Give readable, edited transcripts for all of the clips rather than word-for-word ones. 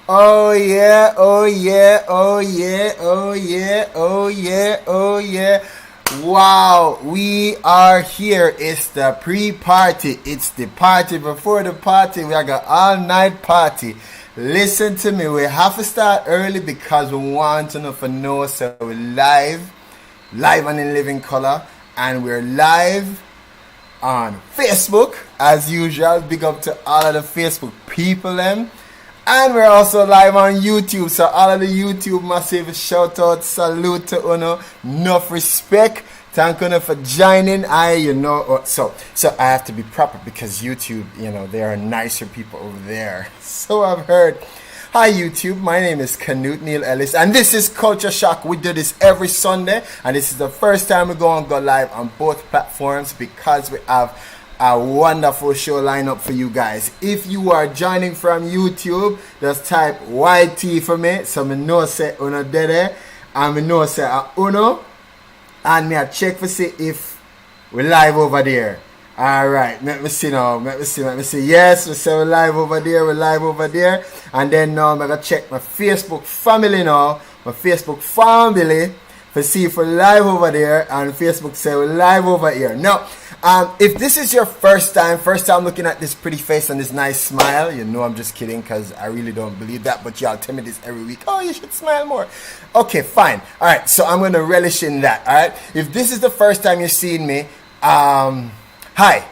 Oh yeah, oh yeah, oh yeah, oh yeah, oh yeah, oh yeah. Wow, we are here. It's the pre-party. It's the party before the party. We are got all-night party. Listen to me. We have to start early because we want to know for no. So we're live and in living color, and we're live on Facebook as usual. Big up to all of the Facebook people, them. And we're also live on YouTube. So all of the YouTube massive shout out, salute to Uno, enough respect. Thank you for joining. So I have to be proper because YouTube, there are nicer people over there. So I've heard. Hi YouTube, my name is Canute Ellis, and this is Culture Shock. We do this every Sunday, and this is the first time we're going to go live on both platforms because we have a wonderful show lineup for you guys. If you are joining from YouTube, just type YT for me, so me know say Uno dede, and me know say Uno, and me a check for see if we're live over there. Alright, let me see now, let me see, yes, we say we're live over there, and then now I'm gonna check my Facebook family now, to see if we're live over there, and Facebook say we're live over here. Now, if this is your first time looking at this pretty face and this nice smile, I'm just kidding because I really don't believe that, but y'all tell me this every week. Oh, you should smile more. Okay, fine. All right, so I'm going to relish in that. All right, if this is the first time you're seeing me, hi.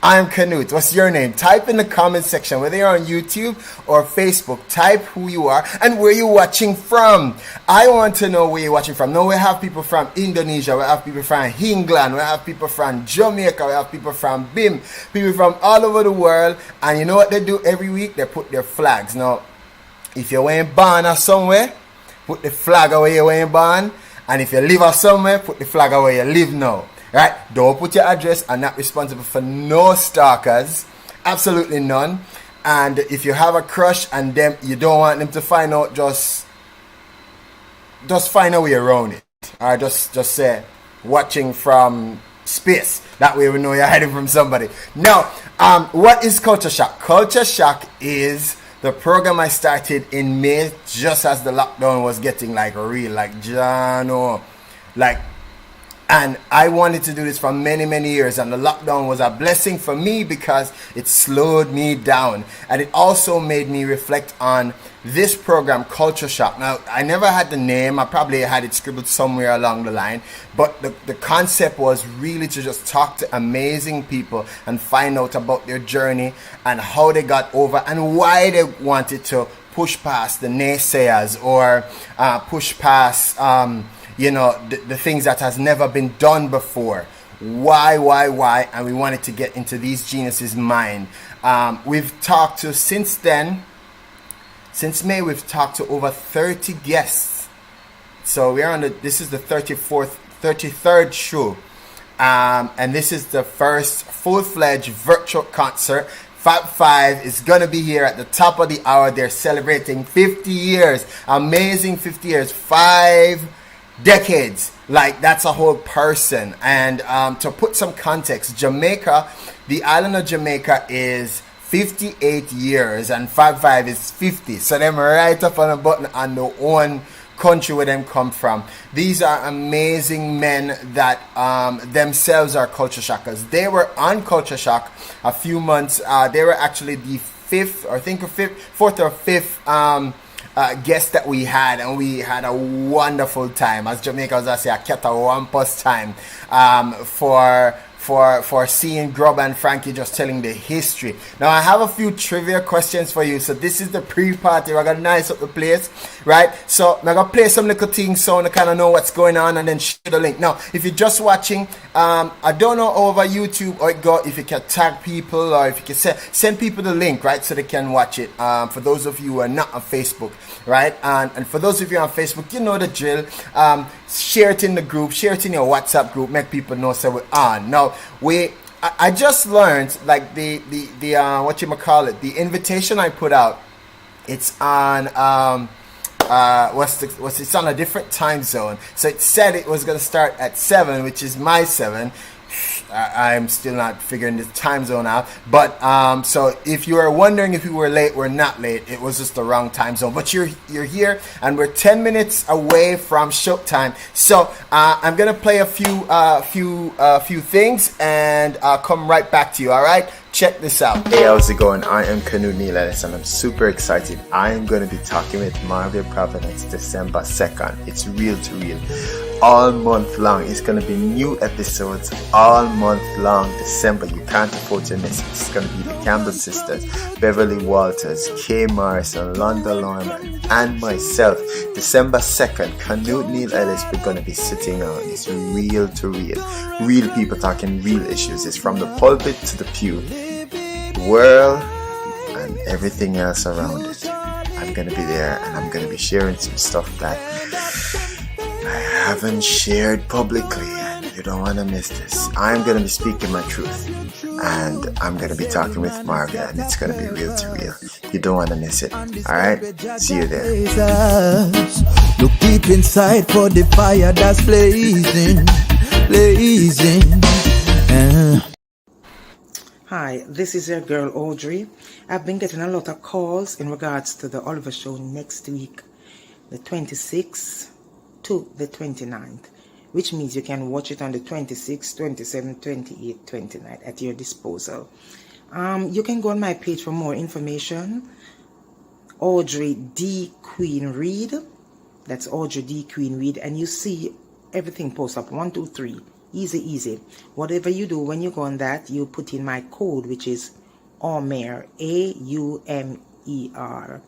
I'm Canute. What's your name? Type in the comment section, whether you're on YouTube or Facebook. Type who you are and where you're watching from. I want to know where you're watching from. Now we have people from Indonesia, we have people from England, we have people from Jamaica, we have people from BIM, people from all over the world. And you know what they do every week? They put their flags. Now, if you're wearing born or somewhere, put the flag where you're wearing born. And if you live or somewhere, put the flag where you live now. Right? Don't put your address. I'm not responsible for no stalkers. Absolutely none. And if you have a crush and you don't want them to find out, just find a way around it. Or just say watching from space. That way we know you're hiding from somebody. Now, what is Culture Shock? Culture Shock is the program I started in May, just as the lockdown was getting real, Jano, and I wanted to do this for many, many years, and the lockdown was a blessing for me because it slowed me down, and it also made me reflect on this program, Culture Shock. Now, I never had the name. I probably had it scribbled somewhere along the line, but the concept was really to just talk to amazing people and find out about their journey and how they got over and why they wanted to push past the naysayers or push past the things that has never been done before. Why? And we wanted to get into these geniuses' mind. We've talked to, since May, we've talked to over 30 guests. So we're this is the 33rd show. And this is the first full-fledged virtual concert. Fab Five is going to be here at the top of the hour. They're celebrating 50 years. Amazing 50 years. 5 decades. That's a whole person. And to put some context, Jamaica, the island of Jamaica is 58 years and Fab Five is 50. So them right up on the button on the own country where them come from. These are amazing men that themselves are culture shockers. They were on Culture Shock a few months. They were actually the fourth or fifth guest that we had, and we had a wonderful time. As Jamaicans, I say, I kept a wampus time for seeing Grub and Frankie just telling the history. Now, I have a few trivia questions for you. So this is the pre-party. We're going to nice up the place, right? So I'm going to play some little things so I kind of know what's going on and then share the link. Now, if you're just watching, I don't know over YouTube or if you can tag people or if you can send people the link, right, so they can watch it. For those of you who are not on Facebook, right? And for those of you on Facebook, you know the drill. Share it in the group, share it in your WhatsApp group, make people know so we're on. Now, I just learned the the invitation I put out, it's on it's on a different time zone. So it said it was gonna start at 7, which is my 7. I'm still not figuring the time zone out. But so if you are wondering if we were late, we're not late. It was just the wrong time zone. But you're here, and we're 10 minutes away from showtime. So I'm gonna play a few things, and I'll come right back to you. All right. Check this out. Hey, how's it going? I am Canute Ellis, and I'm super excited. I am going to be talking with Margaret Providence December 2nd. It's real to real. All month long. It's going to be new episodes all month long. December. You can't afford to miss it. It's going to be the Campbell sisters, Beverly Walters, Kay Morrison, Londa Lorman, and myself. December 2nd, Canute Neil Ellis, we're going to be sitting on. It's real to real. Real people talking real issues. It's from the pulpit to the pew. World and everything else around it. I'm gonna be there, and I'm gonna be sharing some stuff that I haven't shared publicly, and you don't want to miss this. I'm gonna be speaking my truth, and I'm gonna be talking with Margaret, and it's gonna be real to real. You don't want to miss it. Alright? See you there. Look deep inside for the fire that's blazing. Hi, this is your girl Audrey. I've been getting a lot of calls in regards to the Oliver Show next week, the 26th to the 29th, which means you can watch it on the 26th, 27th, 28th, 29th at your disposal. You can go on my page for more information. Audrey D. Queen Reed. That's Audrey D. Queen Reed, and you see everything post up 1, 2, 3. Easy. Whatever you do, when you go on that, you put in my code, which is AUMER, AUMER.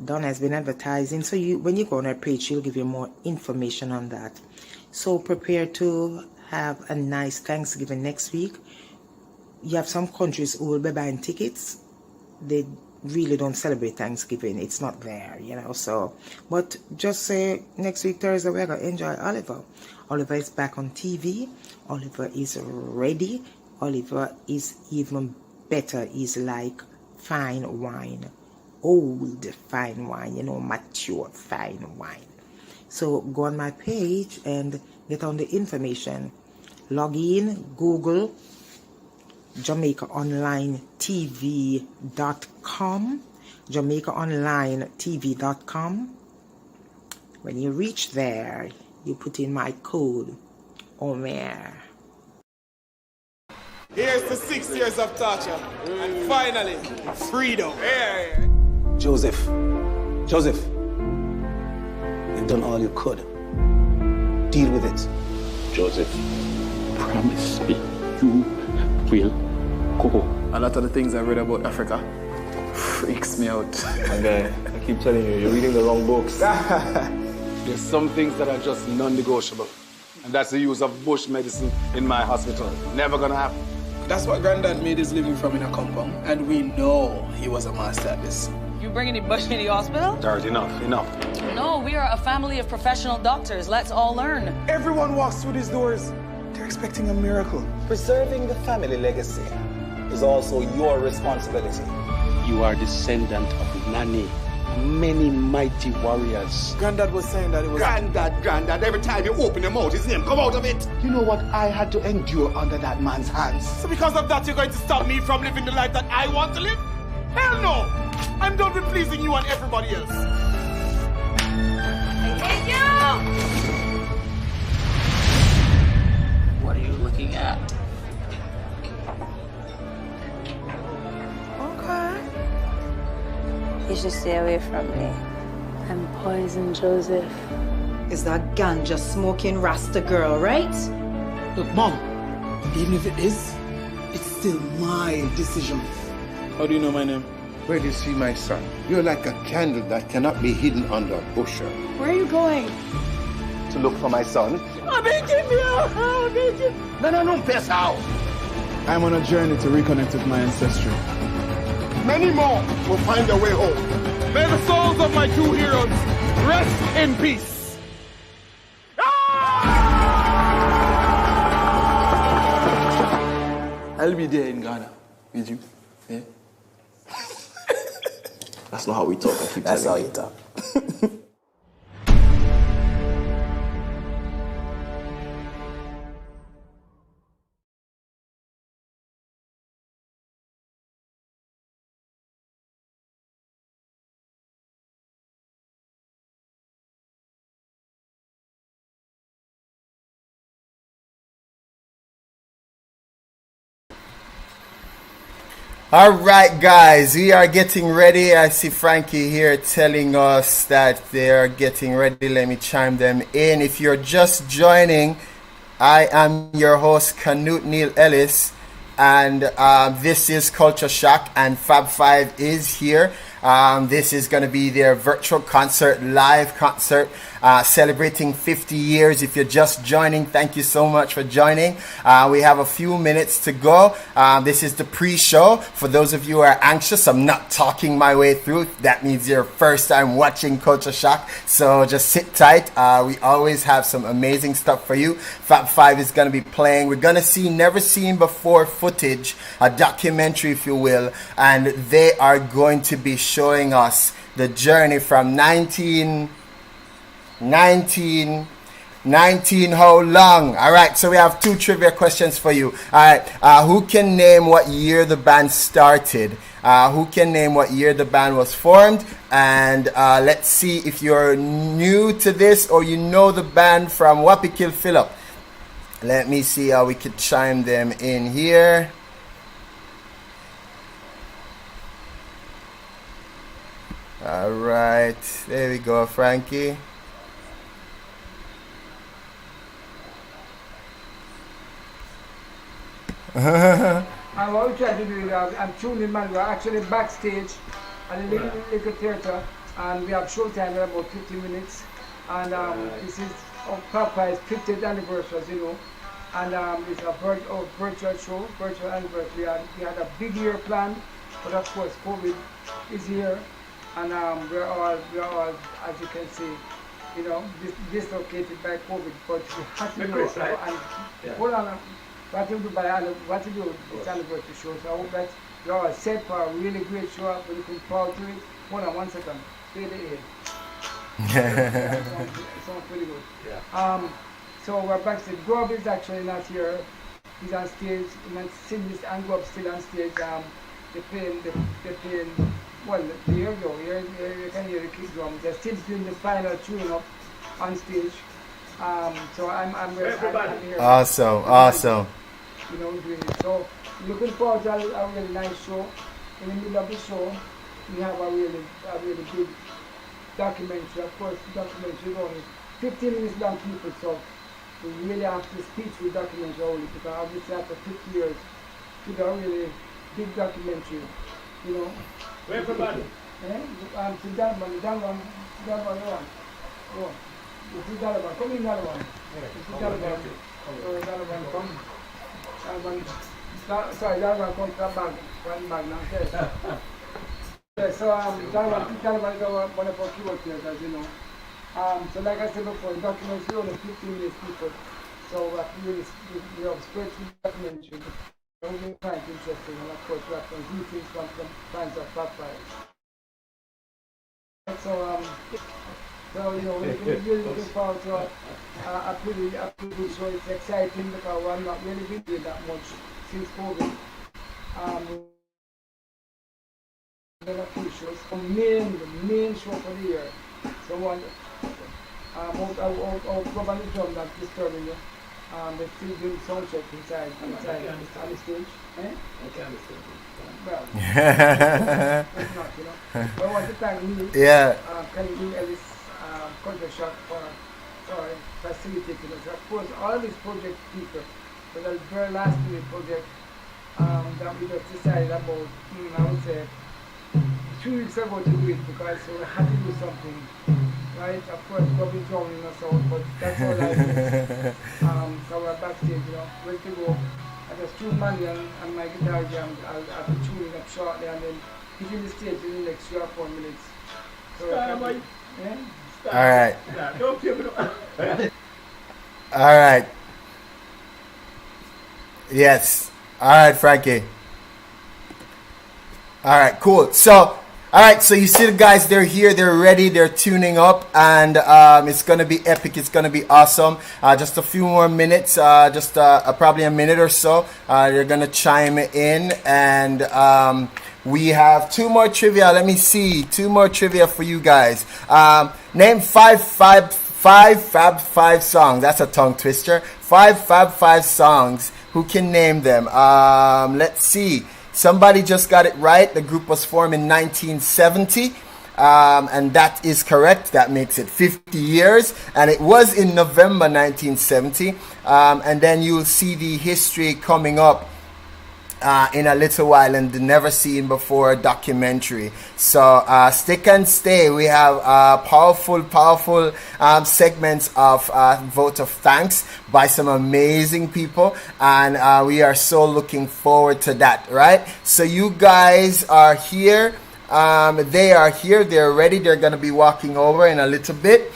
Don has been advertising, so when you go on our page, she'll give you more information on that. So prepare to have a nice Thanksgiving next week. You have some countries who will be buying tickets. They really don't celebrate Thanksgiving. It's not there, so. But just say next week, Thursday, we're going to enjoy Oliver. Oliver is back on TV. Oliver is ready. Oliver is even better. He's like fine wine. Old fine wine, mature fine wine. So go on my page and get on the information. Log in, Google JamaicaOnlineTV.com, JamaicaOnlineTV.com. When you reach there, you put in my code, OMER. Here's the 6 years of torture, and finally, freedom. Yeah. Joseph, you've done all you could. Deal with it. Joseph, promise me you will go. A lot of the things I read about Africa freaks me out. Okay, I keep telling you, you're reading the wrong books. There's some things that are just non-negotiable. And that's the use of bush medicine in my hospital. Never gonna happen. That's what Granddad made his living from in a compound. And we know he was a master at this. You bringing the bush in the hospital? Jared, enough. No, we are a family of professional doctors. Let's all learn. Everyone walks through these doors. They're expecting a miracle. Preserving the family legacy is also your responsibility. You are descendant of Nani, many mighty warriors. Granddad was saying that it was... Granddad, every time you open your mouth, his name come out of it. You know what I had to endure under that man's hands? So because of that, you're going to stop me from living the life that I want to live? Hell no! I'm done with pleasing you and everybody else. I hate you! What are you looking at? Okay. You should stay away from me. I'm Poison Joseph. Is that ganja smoking Rasta girl, right? Look, Mom, even if it is, it's still my decision. How do you know my name? Where do you see my son? You're like a candle that cannot be hidden under a bushel. Where are you going? To look for my son. I'm begging you! No, piss out! I'm on a journey to reconnect with my ancestry. Many more will find their way home. May the souls of my two heroes rest in peace. I'll be there in Ghana with you. Yeah? That's not how we talk. That's how you talk. All right, guys, we are getting ready. I see Frankie here telling us that they are getting ready. Let me chime them in. If you're just joining, I am your host, Canute Neil Ellis, and this is Culture Shock, and Fab Five is here. This is going to be their virtual concert, live concert, celebrating 50 years. If you're just joining, thank you so much for joining. We have a few minutes to go. This is the pre-show. For those of you who are anxious, I'm not talking my way through. That means your first time watching Culture Shock. So just sit tight. We always have some amazing stuff for you. Fab Five is going to be playing. We're going to see never seen before footage, a documentary, if you will, and they are going to be showing us the journey from 19 how long? All right, so we have two trivia questions for you. All right, who can name what year the band started? Who can name what year the band was formed? And let's see if you're new to this or you know the band from Whoopi Kill Phillip. Let me see how we could chime them in here. All right, there we go, Frankie. And what we try to do is I'm tuning man. We're actually backstage at the little theater, and we have showtime in about 15 minutes. And this is our Fab Five's 50th anniversary, as you know. And it's a virtual show, virtual anniversary. We had a big year planned, but of course COVID is here. And we're all, as you can see, you know, dislocated by COVID, but we have to do it. And hold on, what to do this anniversary show. So I hope that you're all set for a really great show. We're looking forward to it. Hold on 1 second. Stay there. It sounds pretty good. Yeah. So we're backstage. Grub is actually not here. He's on stage. Cindy and Grub still on stage. They're playing. Well, here you go. Here you can hear the kick drum. They're still doing the final tune up on stage. So I'm here. Awesome. You know, doing it. So looking forward to a really nice show. In the middle of the show, we have a really big documentary. Of course, the documentary is only 15 minutes long, people. So we really have to speak with documentary only because obviously after 50 years, we got a really big documentary. You know. Where everybody? To that one. Oh, this is that one. Come in that one. This is that one. That one come. Sorry, that one come that bag. One bag now. Yes. So that one is one of our keyboard players, as you know. So like I said before, the documentary is only 15 minutes people. So we have spread through the documentary. Only find interesting, and of course we have some greetings from some fans of Fab Five. So you know, we're really looking forward to a pretty good show. It's exciting because we're not really been doing that much since COVID. There are a few shows. The main show for the year. So one, I'll probably drum that's disturbing you. They're still doing sound check inside on the stage. I can't understand. Well, it's not, you know. But I want to thank me, Canute, Ellis, Culture Shock for facilitating us. Of course, all these project people, but the very last minute project that we just decided about, I would say, 2 weeks ago to do it because we had to do something. Right, of course, probably drowning us out, but that's all life is. So we're backstage, you know, ready to go. I just tune money and my guitar jam. I'll be tuning up shortly and then hitting the stage in the next 3 or 4 minutes. So all right. All right. Yes. All right, Frankie. All right, cool. So. All right, so you see the guys, they're here, they're ready, they're tuning up, and it's going to be epic, it's going to be awesome. Just a few more minutes, probably a minute or so, they're going to chime in, and we have 2 more trivia. Let me see, 2 more trivia for you guys. Name 5 Fab Five songs. That's a tongue twister. 5 Fab Five songs. Who can name them? Let's see. Somebody just got it right. The group was formed in 1970. And that is correct. That makes it 50 years. And it was in November 1970. And then you'll see the history coming up in a little while in the Never Seen Before documentary. So stick and stay. We have powerful segments of vote of thanks by some amazing people, and we are so looking forward to that, right? So you guys are here. They are here. They're ready. They're going to be walking over in a little bit.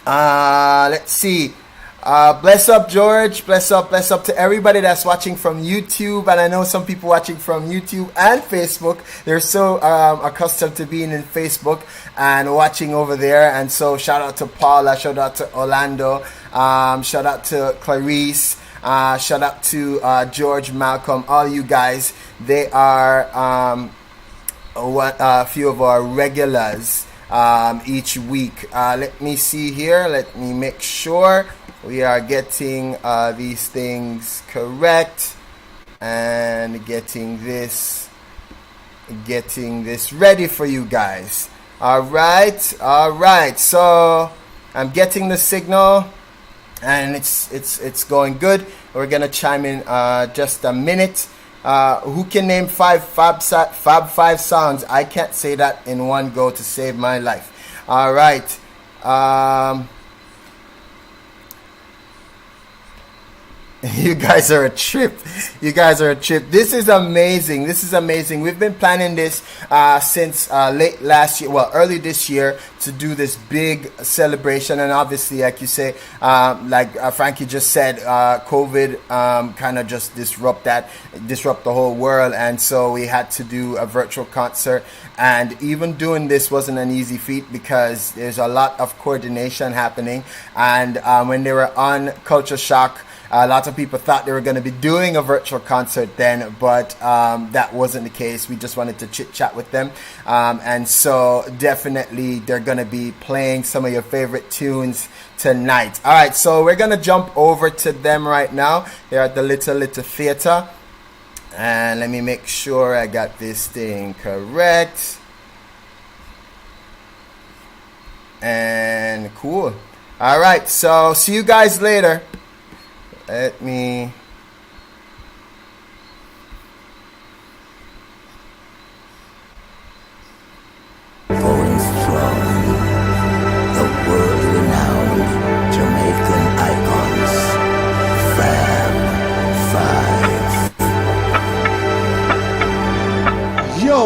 Let's see. Bless up, George. Bless up to everybody that's watching from YouTube. And I know some people watching from YouTube and Facebook. They're so accustomed to being in Facebook and watching over there. And so shout out to Paula. Shout out to Orlando. Shout out to Clarice. Shout out to George, Malcolm. All you guys. They are a few of our regulars each week. Let me see here. Let me make sure we are getting these things correct and getting this ready for you guys. All right. So I'm getting the signal, and it's going good. We're gonna chime in just a minute. Who can name Fab Five songs? I can't say that in one go to save my life. All right. You guys are a trip. This is amazing. We've been planning this since late last year, early this year, to do this big celebration. And obviously, like you say, like Frankie just said, COVID kind of just disrupt the whole world. And so we had to do a virtual concert. And even doing this wasn't an easy feat because there's a lot of coordination happening. And when they were on Culture Shock, a lot of people thought they were going to be doing a virtual concert then, but that wasn't the case. We just wanted to chit chat with them. And so definitely they're going to be playing some of your favorite tunes tonight. All right, so we're going to jump over to them right now. They're at the Little Theater. And let me make sure I got this thing correct. And cool. All right, so see you guys later. Let me... Going strong, the world-renowned Jamaican icons, Fab Five. Yo!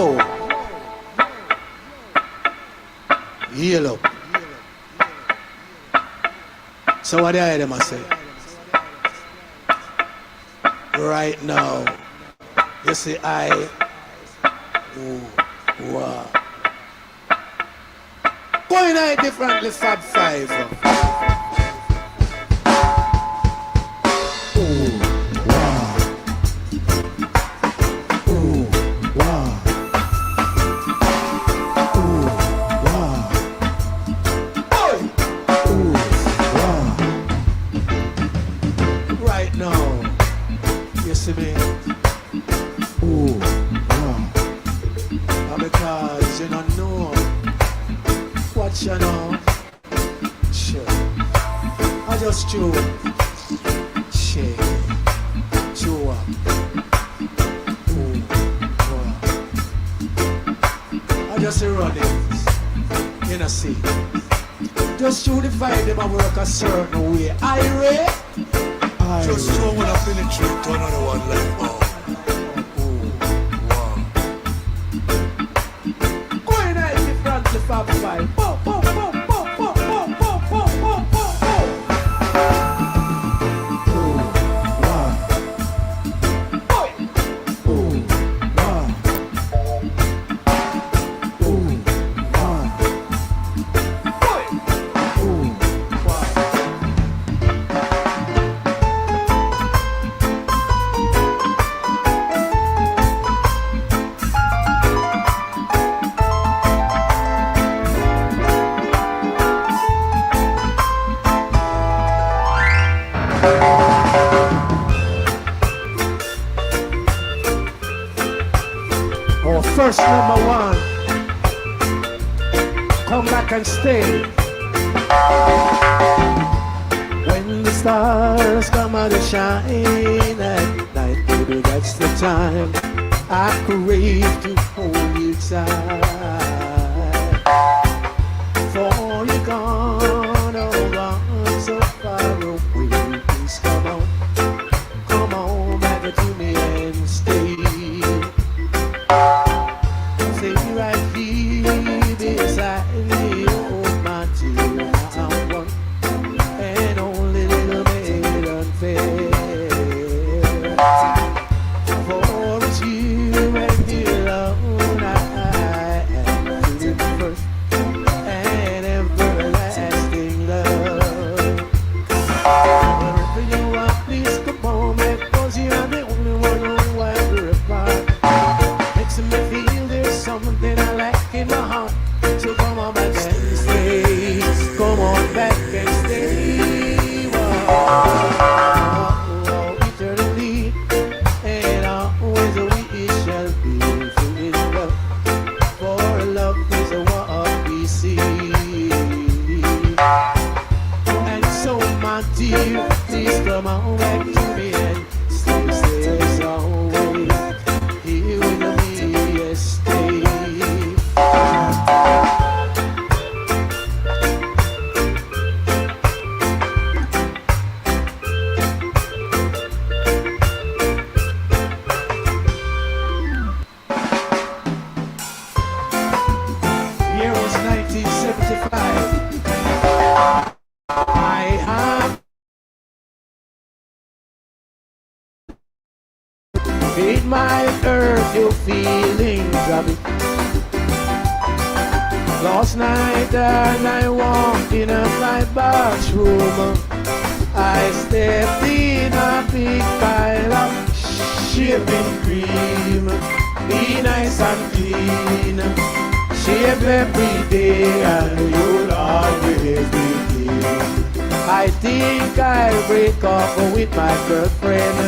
Heal up. So what do I hear them say? Right now, you see going out differently, Fab Five. Right now, you see me? Because you don't know what you know. Sure. I just chew. Shake. Chew up. I just run it. You know, see. Just chew the vibe, them and work a certain way. Just show when I penetrate to another one like going out differently, Fab Five. Verse number 1. Come back and stay. When the stars come out to shine at night, baby, that's the time I crave to hold you tight. For you're gone, oh gone so far away. Please come on back to me and stay. Stay right here beside me, oh my dear. I'm one and only little bit unfair. For it's you and you alone I am the first and everlasting love. Wherever you are, please come on back, 'cause you are the only one who we're apart. Makes me feel there's something I lack in my heart. So come on back and stay. Come on back and stay. Eternally and always we shall be full in love. For love is what we see. And so my dear, please come on back to me and stay always here with me. Yes, stay. Year was 1975. I have made my earth your feelings of it. Last night and I walked in a my bathroom. I stepped in a big pile of shaving cream. Be nice and clean. Shave every day and you'll always be clean. I think I'll break up with my girlfriend.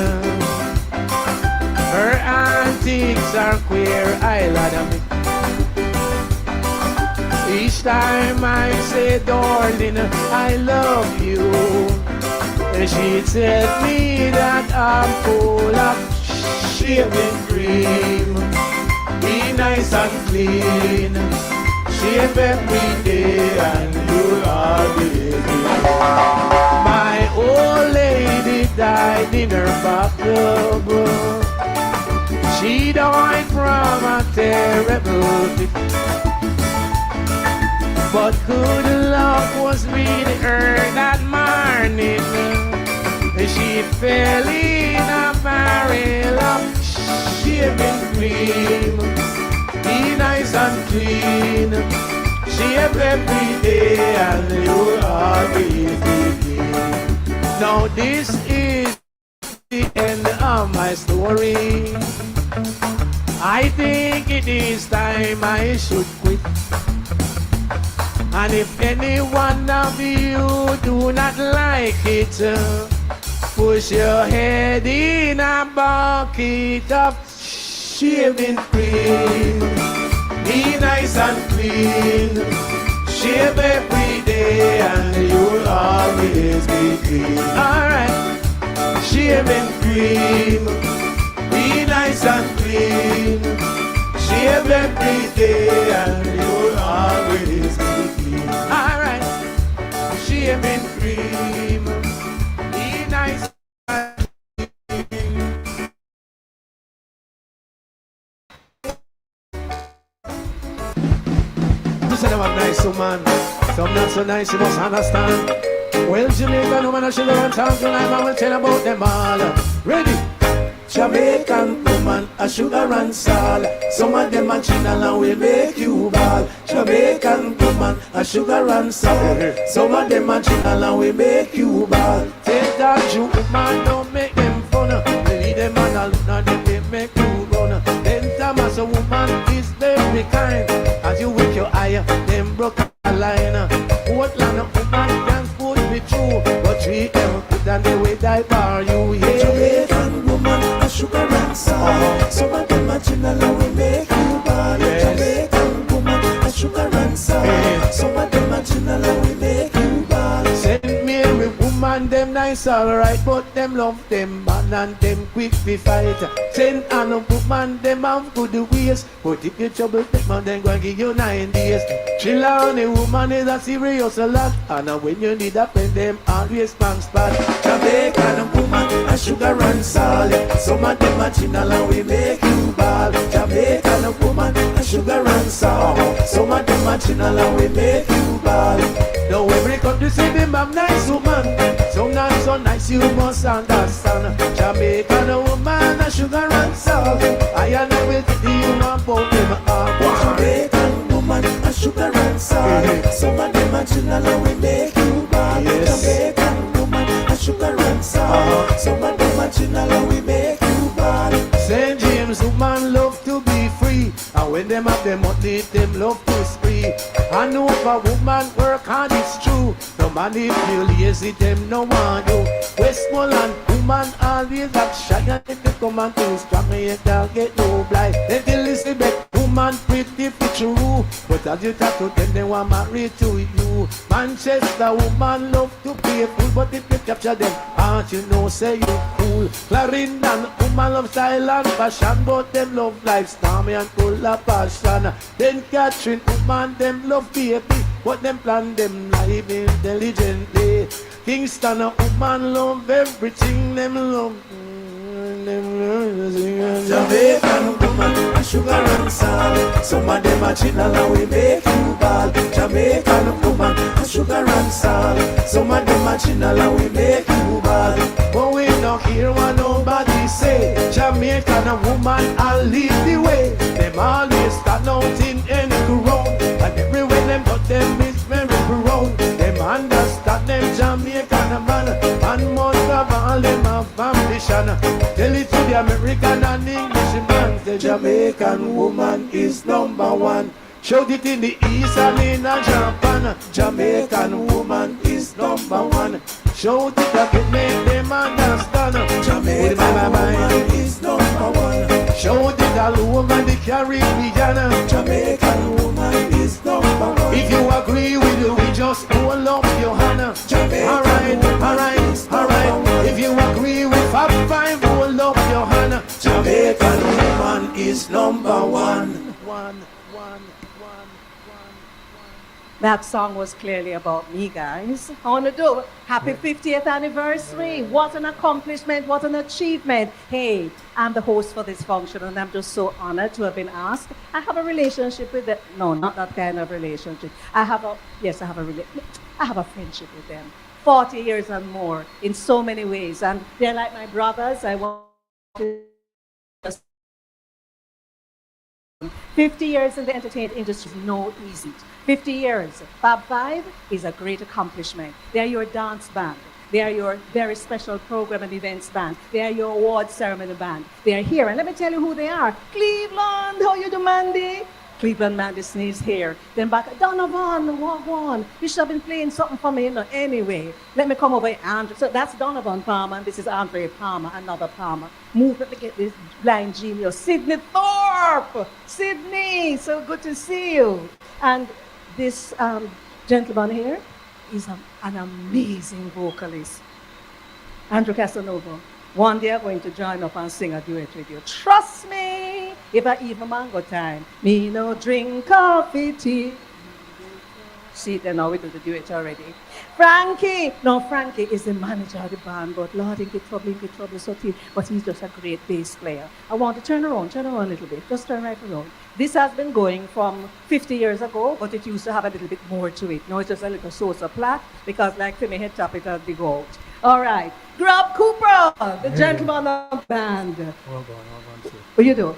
Her antiques are queer island. Each time I say, darling, I love you, she tell me that I'm full of shaving cream. Be nice and clean. Shave every day and you'll always be clean. My old lady died in her bathtub. She died from a terrible fit. But good luck was with her that morning. She fell in a barrel of shaving cream. Be nice and clean. Shave every day and you'll always be clean. Now this is the end of my story. I think it is time I should quit. And if any one of you do not like it, push your head in a bucket of shaving cream. Be nice and clean. Shave every day and you'll always be clean. Alright, shaving cream. Be nice and clean. Shave every day and you'll always be clean. Alright, shaving cream. Be nice and clean. Listen to them nice, man. Some not so nice, you must understand. Well, Jamaica, no man, I should have talk tonight. I will tell about them all. Ready? Jamaican woman, a sugar and salt. Some of them are chin and will make you ball. Jamaican woman, a sugar and salt. Some of them are chin and will make you ball. Take that juke man, don't make them fun. Leave them man alone, they make you run. Then Thomas, a woman is very kind. As you with your eye, them broke a line. What land of woman can put me through? But treat them good and they will die for you. Yeah. Jamaican woman, a sugar and salt. Some of them are chin and will make you ball. them nice alright, but them love them man and them quick fi fight. Send and a woman, them have good ways, but if you trouble them man, then go and give you 9 days. Chill on a woman is a serious a lot, and when you need a friend, them always bang spot. Jamaican woman, a sugar and salt. Some of them a chinal and we make you ball. Jamaican woman, a sugar and salt. Some of them a chinal and we make you ball. Now every country say them have nice woman. So nice you must understand. Jamaican woman, a sugar and salt. I and I will tell you about them all. Jamaican woman, a sugar and salt. Some of them a chinal and we make you ball. Jamaican woman, a sugar and salt. Some of them a chinal and we make you ball. St. James woman love to be free, and when them have them money, them love to spree. I know if a woman work hard, it's true. No man if you lazy, them no want you. Westmoreland woman always act shy, and if you come and too strong, you can't get no blind. Then Elizabeth woman pretty for true, but as you talk to them, they want married to you. Manchester woman love to play fool, but if you capture them, aren't you know say you cool. Clarendon woman love style and fashion, but them love life stormy and full of passion. Then Catherine woman them love baby, but them plan them life intelligently. Kingston a woman love everything, them love. Jamaican woman, a sugar and salt. Some of them a chinal and we make you ball. Jamaican woman, a sugar and salt. Some of them a chinal and we make you ball. But we don't hear what nobody say. Jamaican woman, I'll lead the way. Them always stand out in any crowd, and everywhere them got them is very proud. Them understand them Jamaican man, and most of all them have ambition. Tell it to the American and English man, the Jamaican woman is number one. Showed it in the East and in Japan. Jamaican woman is number one. Showed it that it make them understand. Jamaican woman is number one. Showed it all over the Caribbean. Jamaican woman is number one. If you agree with you, we just hold up your hand. Alright, alright, alright. If you agree with Fab Five, hold up your hand. Jamaican woman is number one. That song was clearly about me, guys. I want to do happy 50th anniversary. What an accomplishment, what an achievement. Hey, I'm the host for this function, and I'm just so honored to have been asked. I have a relationship with them. No, not that kind of relationship. I have a friendship with them. 40 years and more in so many ways. And they're like my brothers. I want to 50 years in the entertainment industry is no easy. 50 years. Fab Five is a great accomplishment. They are your dance band. They are your very special program and events band. They are your award ceremony band. They are here. And let me tell you who they are. Cleveland, how you do, Mandy? Cleveland Mandy sneeze here. Then back, Donovan, walk on. You should have been playing something for me. No, anyway, let me come over here, Andre. So that's Donovan Palmer, and this is Andre Palmer, another Palmer. Move, let me get this blind genius. Sydney Thorpe! Sydney, so good to see you. And this gentleman here is an amazing vocalist. Andrew Casanova. One day I'm going to join up and sing a duet with you. Trust me, if I eat my mango time, me no drink coffee, tea. See, then now we do the duet already. Frankie is the manager of the band, but Lord, he get trouble, so deep. But he's just a great bass player. I want to turn around a little bit, just turn right around. This has been going from 50 years ago, but it used to have a little bit more to it. Now it's just a little saucer plaque, because like for me head top, it has big out. All right, Grub Cooper, the gentleman of the band. Hold on. What you do?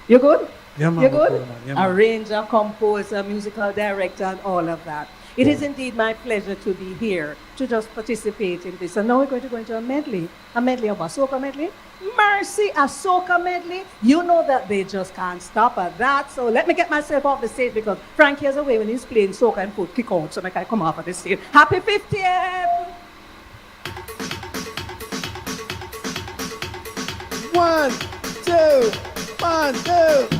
You good? Yeah, man. You good? Yeah, man. Arranger, composer, musical director, and all of that. It is indeed my pleasure to be here, to just participate in this. And now we're going to go into a medley of a soca medley. Mercy, a soca medley. You know that they just can't stop at that. So let me get myself off the stage, because Frankie has a way when he's playing soca and foot kick out, so I can come off of the stage. Happy 50th! 1, 2, 1, 2.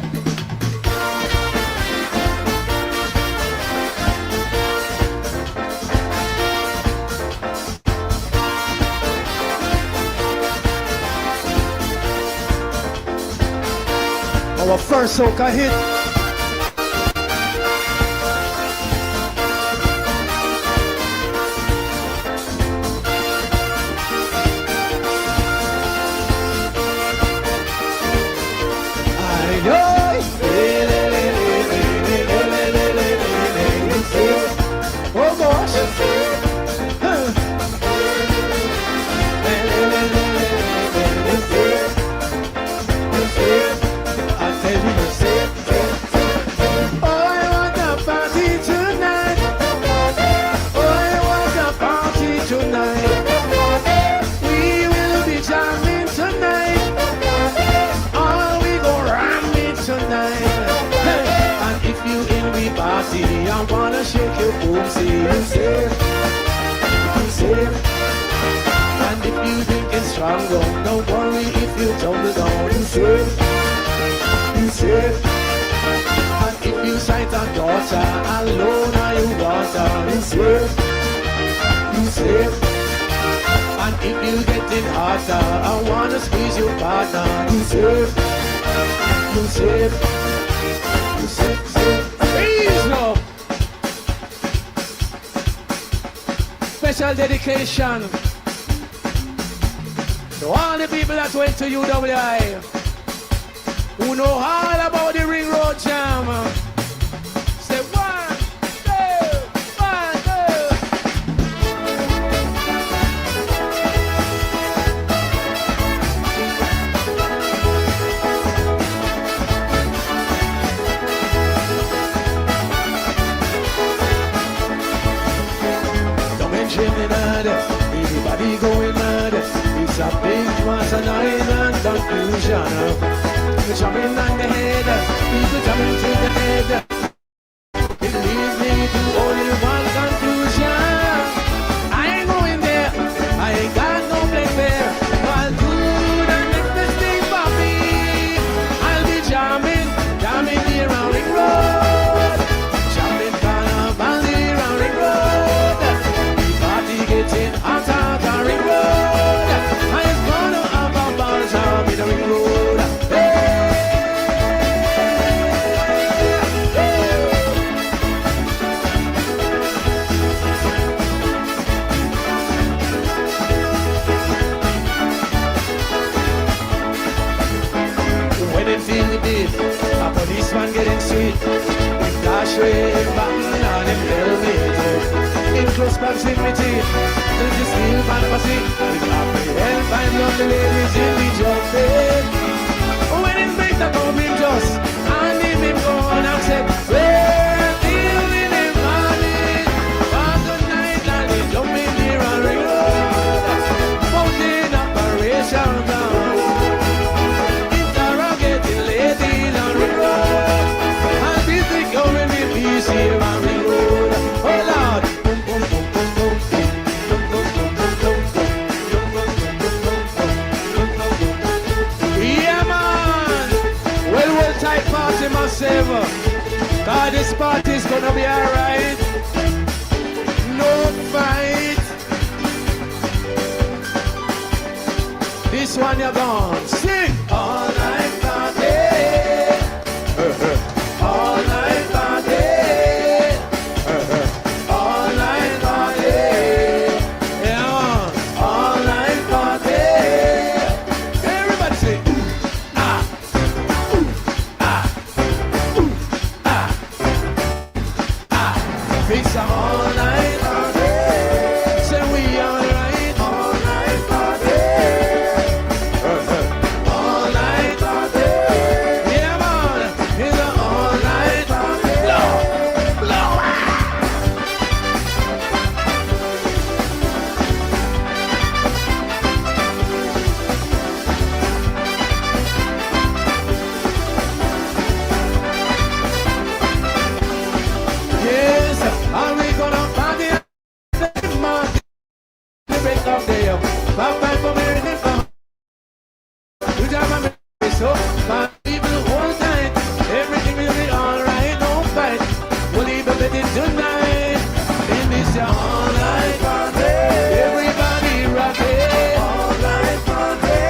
more soca hit. Oh gosh. I tell you to say, oh, I want a party tonight. Oh, I want a party tonight. We will be jamming tonight. Oh, we go ramming tonight. And if you in we party, I wanna shake your boom, see you safe. You safe. And if you drinking strong, don't worry if you tumble down. You safe. You safe. And if you sight a daughter alone or you water, you safe. You safe. And if you getting hotter, I wanna squeeze your partner. You safe. You safe. You safe. Safe. Please no. Special dedication to all the people that went to UWI, who know all about the Ring Road Jam. Say 1, 2, 1, 2. Don't mention it, everybody going mad. It's a big mass and island confusion. Jumping on the head, people jumping to the head. It leads me to only one conclusion. I ain't going there, I ain't got no place there. I'll do the next thing for me. I'll be jamming the rounding road. Jamming carnival the rounding road. The party getting hotter the ring road. I'm gonna have a ball jam in the ring road. A policeman getting sweet with flash red button on him helmet. In close proximity to the steel fantasy, with apprehend find lovely ladies in the job bed. When Inspector come him just and him go on and said, well, till in the morning, for the night and they jump in here and ring road. Mountain operation down. God, this party's gonna be alright. No fight. This one you're gone. Sing! All night party. All night party. All night party. Yeah, all night party. Everybody say, it's all night party. Say we all right. All night party. All night party. Yeah, man. It's an all night party. Blow, blow. Yes, are we gonna party at the market? The break of day, Fab Five for me, you jam me so, my people hold tight. Everything will be alright, no fight. We'll leave a bit tonight. In this all night party, everybody rocking. All night party,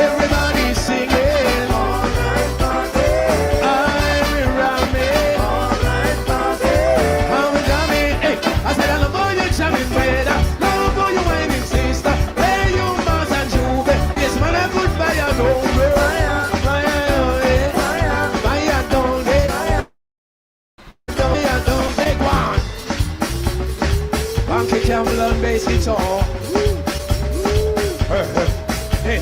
everybody singing. All night party. camel and bass guitar. Hey.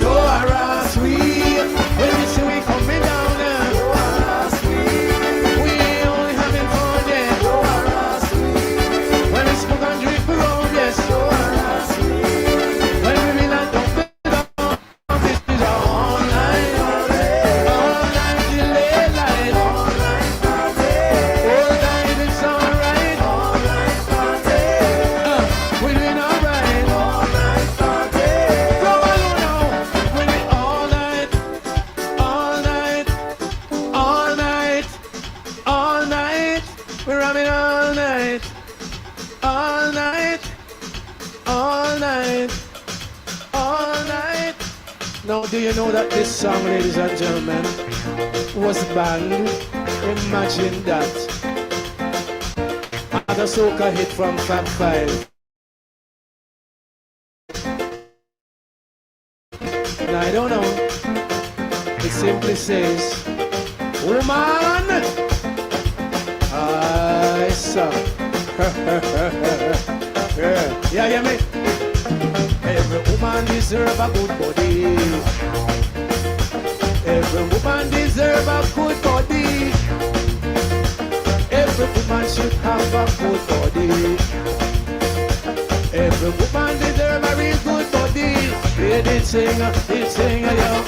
Dora sweet, when we see we coming down now. Dora sweet, we ain't only having fun yet. Dora sweet, when we smoke and drink for all, yes. Dora sweet, when we be like don't fit on, this is all night, all night till daylight, all night party, all night it's alright, all night party, we're doing alright, all night party. Come on now, we're doing all night, all night, all night, all night, we're ramming all night, all night, all night, all night. Now, do you know that this song, ladies and gentlemen, was banned? Imagine that. Another soca hit from Fab Five. And I don't know. It simply says, woman, I saw. Yeah, yeah, me. Every woman deserve a good body. Every woman deserve a good body. Every woman should have a good body. Every woman deserve a real good body. Yeah, they sing, yo.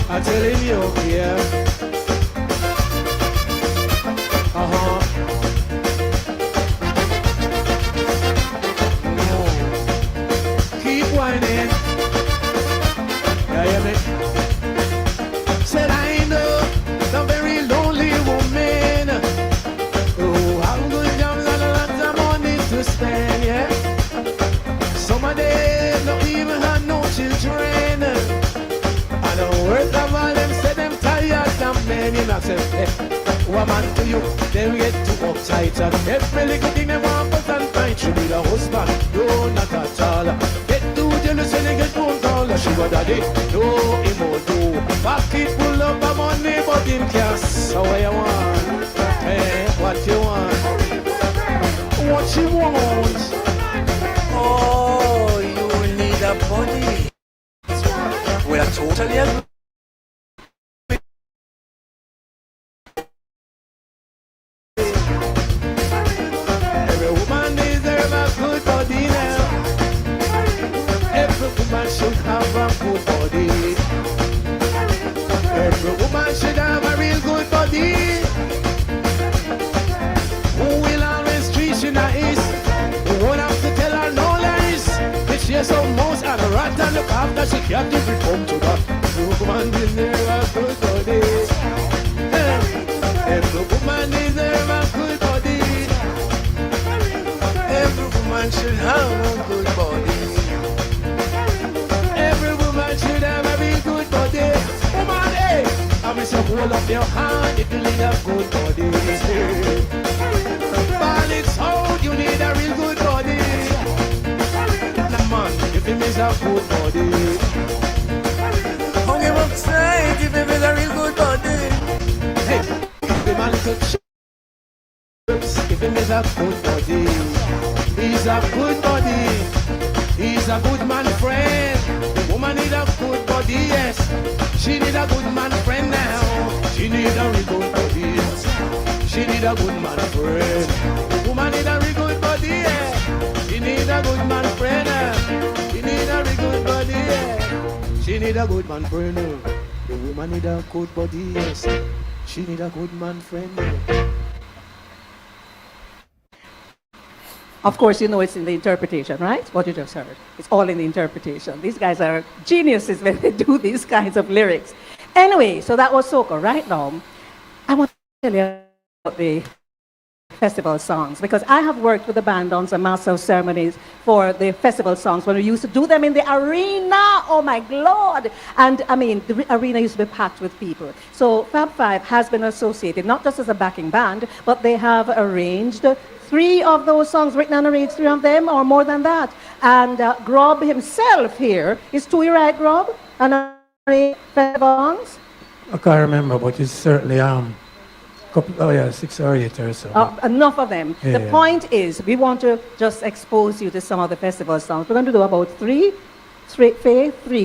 I'm telling you, yeah. Keep whining. Yeah, yeah, me. Said I know the very lonely woman who have good jobs and a lot of money to spend, yeah. Some of them don't even have no children. And the worst of all them say them tired of men. You know, say, hey, woman to you, they get too uptight. And every little thing they want but and find should be the husband. No, not at all. Get too jealous when they get phone call. Sugar daddy, no, him won't do. Pocket full of money, but him can't. So what you want? Hey, what you want? What you want? Oh, you need a body. We are totally agree. Every woman deserves a good body now. Every woman should have a good body. Every woman should have a real good body. Who will always treat you nice? Who won't have to tell her no lies? But she has some mouse and a rat and look after she can't even come to that. Every woman deserves a good body. Every woman deserves a good body. Every woman should have a good body. Every woman should have a real good body. Woman, hey, I miss you hold up your hand if you need a good body. But it's out, you need a real good body. Now man, if you miss a good body. Don't give up sight if you miss a real good body. Hey, if the man could chips, if you miss a good body. He's a good body. He's a good man friend. The woman need a good body, yes. She need a good man friend now. She need a real good body. She need a good man friend. The woman need a real good body, yeah. She need a good man friend now. She need a real good body, yeah. She need a good man friend now. The woman need a good body, yes. She need a good man friend now. Of course, you know it's in the interpretation, right? What you just heard. It's all in the interpretation. These guys are geniuses when they do these kinds of lyrics. Anyway, so that was soca. Right now, I want to tell you about the festival songs, because I have worked with the band on some master ceremonies for the festival songs when we used to do them in the arena. Oh my Lord! And I mean, the arena used to be packed with people. So Fab Five has been associated, not just as a backing band, but they have arranged 3 of those songs, written and arranged 3 of them, or more than that. And Grob himself here is to your right, Grob? And arranged songs. I can't remember, but it's certainly 6 or 8 or so. Enough of them. Yeah. The point is, we want to just expose you to some of the festival songs. We're going to do about three,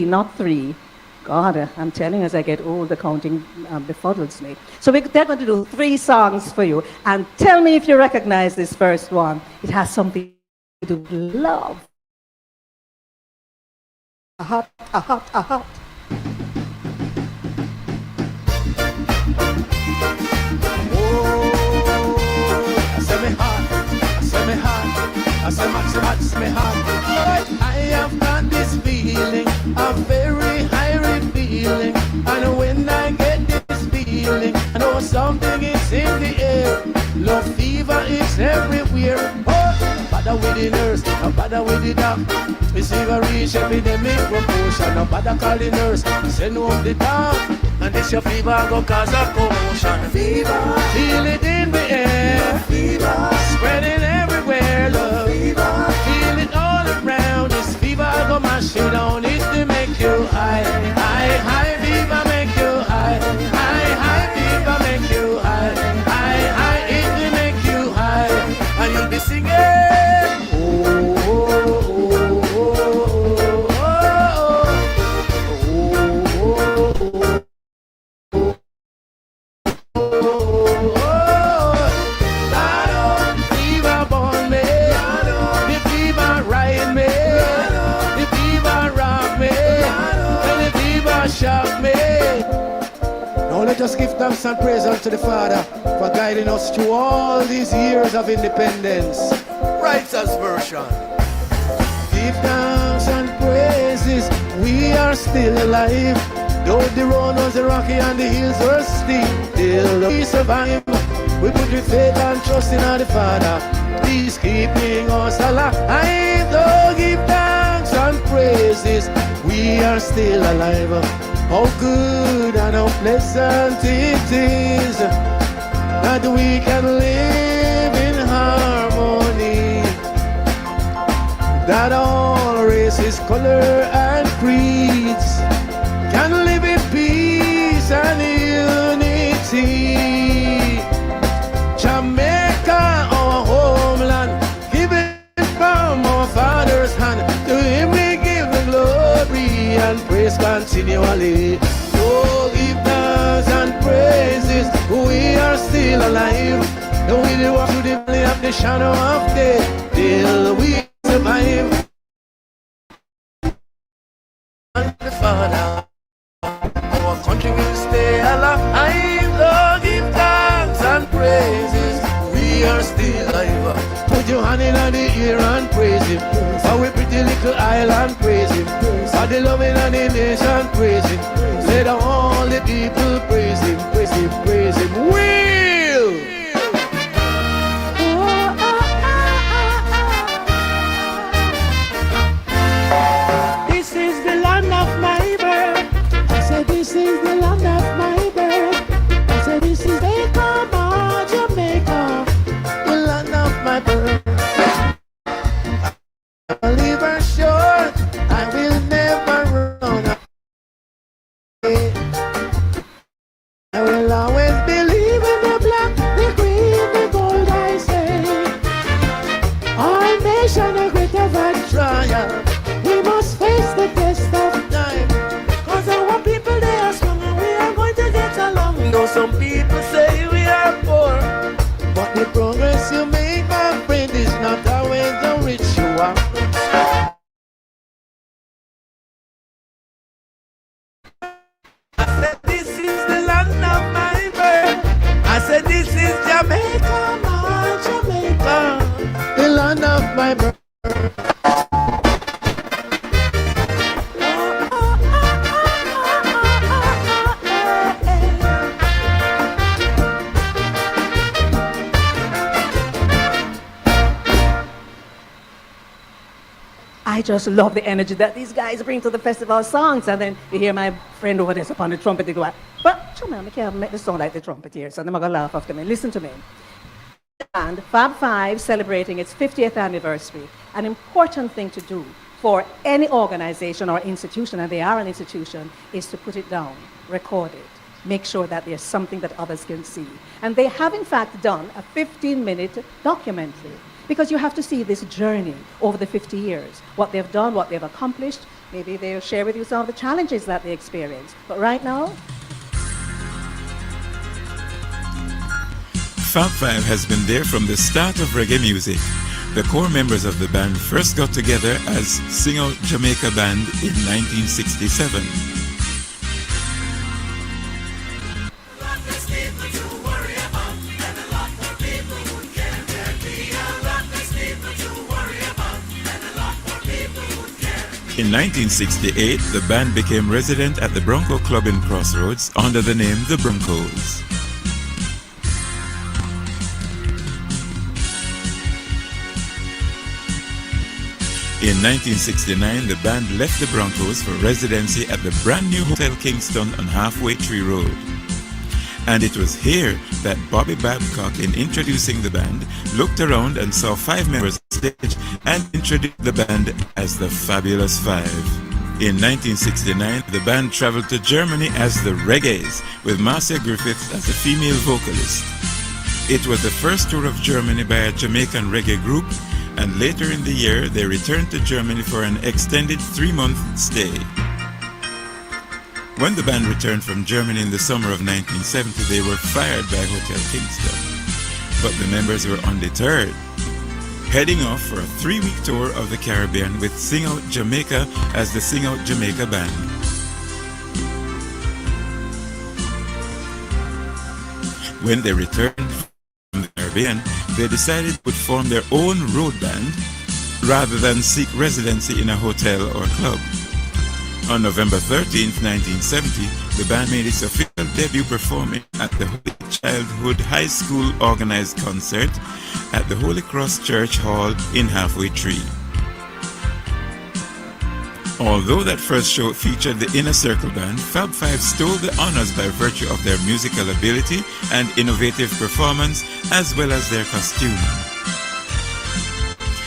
not three. God, I'm telling you, as I get old, the counting befuddles me. So they're going to do 3 songs for you. And tell me if you recognize this first one. It has something to do with love. A hot. I have got this feeling, a very high feeling, and when I get this feeling, I know something is in the air. Love fever is everywhere. Oh, bother with the nurse, no bother with the doc. Receive a reach epidemic proportion, no bother call the nurse, send home the doc. And this your fever go cause a commotion. Fever, feel it in the air. Fever, spreading everywhere. Love fever, feel it all around. This fever go mash you down. It to make you high, high, high. Fever make you high, high, high. Fever make you high, high, high. It to make you high, and you'll be singing. Just give thanks and praise unto the Father for guiding us through all these years of independence. Writer's version. Give thanks and praises, we are still alive. Though the road was rocky and the hills were steep, still we survive. We put our faith and trust in our Father. He's keeping us alive. Though give thanks and praises, we are still alive. How good and how pleasant it is that we can live in harmony, that all races, color and creeds can live in peace and unity. Jamaica, our homeland, given from our Father's hand, to him we give the glory and praise continually. Oh, give thanks and praises, we are still alive. Though we do walk through the valley of the shadow of death, till we survive. And the Father, our country will stay alive. Lord, give thanks and praises, we are still alive. Put your hand in the air and praise him. For we pretty little island, praise him. For the loving of the nation, praise him. Let all the people praise him, praise him, praise him. Will! This is the land of my birth. I said this is the land of my birth. I said this is Jamaica, the land of my birth. I'll leave her short, I will never run away. I will always believe in the black, the green, the gold, I say. Our nation a greater than trial. We must face the test of time. Cause our people, they are strong and we are going to get along. Though some people say we are poor, but the progress you make, my friend, is not always the rich you are. I said this is the land of my birth. I said this is Jamaica, my Jamaica, the land of my birth. I just love the energy that these guys bring to the festival songs. And then you hear my friend over there upon the trumpet, they go, but come on, I can't make the sound like the trumpet here. So they're going to laugh after me. Listen to me. And Fab Five celebrating its 50th anniversary. An important thing to do for any organization or institution, and they are an institution, is to put it down, record it, make sure that there's something that others can see. And they have, in fact, done a 15-minute documentary, because you have to see this journey over the 50 years, what they've done, what they've accomplished. Maybe they'll share with you some of the challenges that they experienced. But right now, Fab Five has been there from the start of reggae music. The core members of the band first got together as Sing Out Jamaica Band in 1967. In 1968, the band became resident at the Bronco Club in Crossroads under the name The Broncos. In 1969, the band left the Broncos for residency at the brand new Hotel Kingston on Halfway Tree Road. And it was here that Bobby Babcock, in introducing the band, looked around and saw 5 members on stage and introduced the band as the Fabulous Five. In 1969, the band traveled to Germany as the Reggaes, with Marcia Griffiths as a female vocalist. It was the first tour of Germany by a Jamaican reggae group, and later in the year they returned to Germany for an extended 3-month stay. When the band returned from Germany in the summer of 1970, they were fired by Hotel Kingston. But the members were undeterred, heading off for a 3-week tour of the Caribbean with Sing Out Jamaica as the Sing Out Jamaica Band. When they returned from the Caribbean, they decided to form their own road band rather than seek residency in a hotel or club. On November 13, 1970, the band made its official debut performing at the Holy Childhood High School organized concert at the Holy Cross Church Hall in Halfway Tree. Although that first show featured the Inner Circle Band, Fab Five stole the honors by virtue of their musical ability and innovative performance, as well as their costume.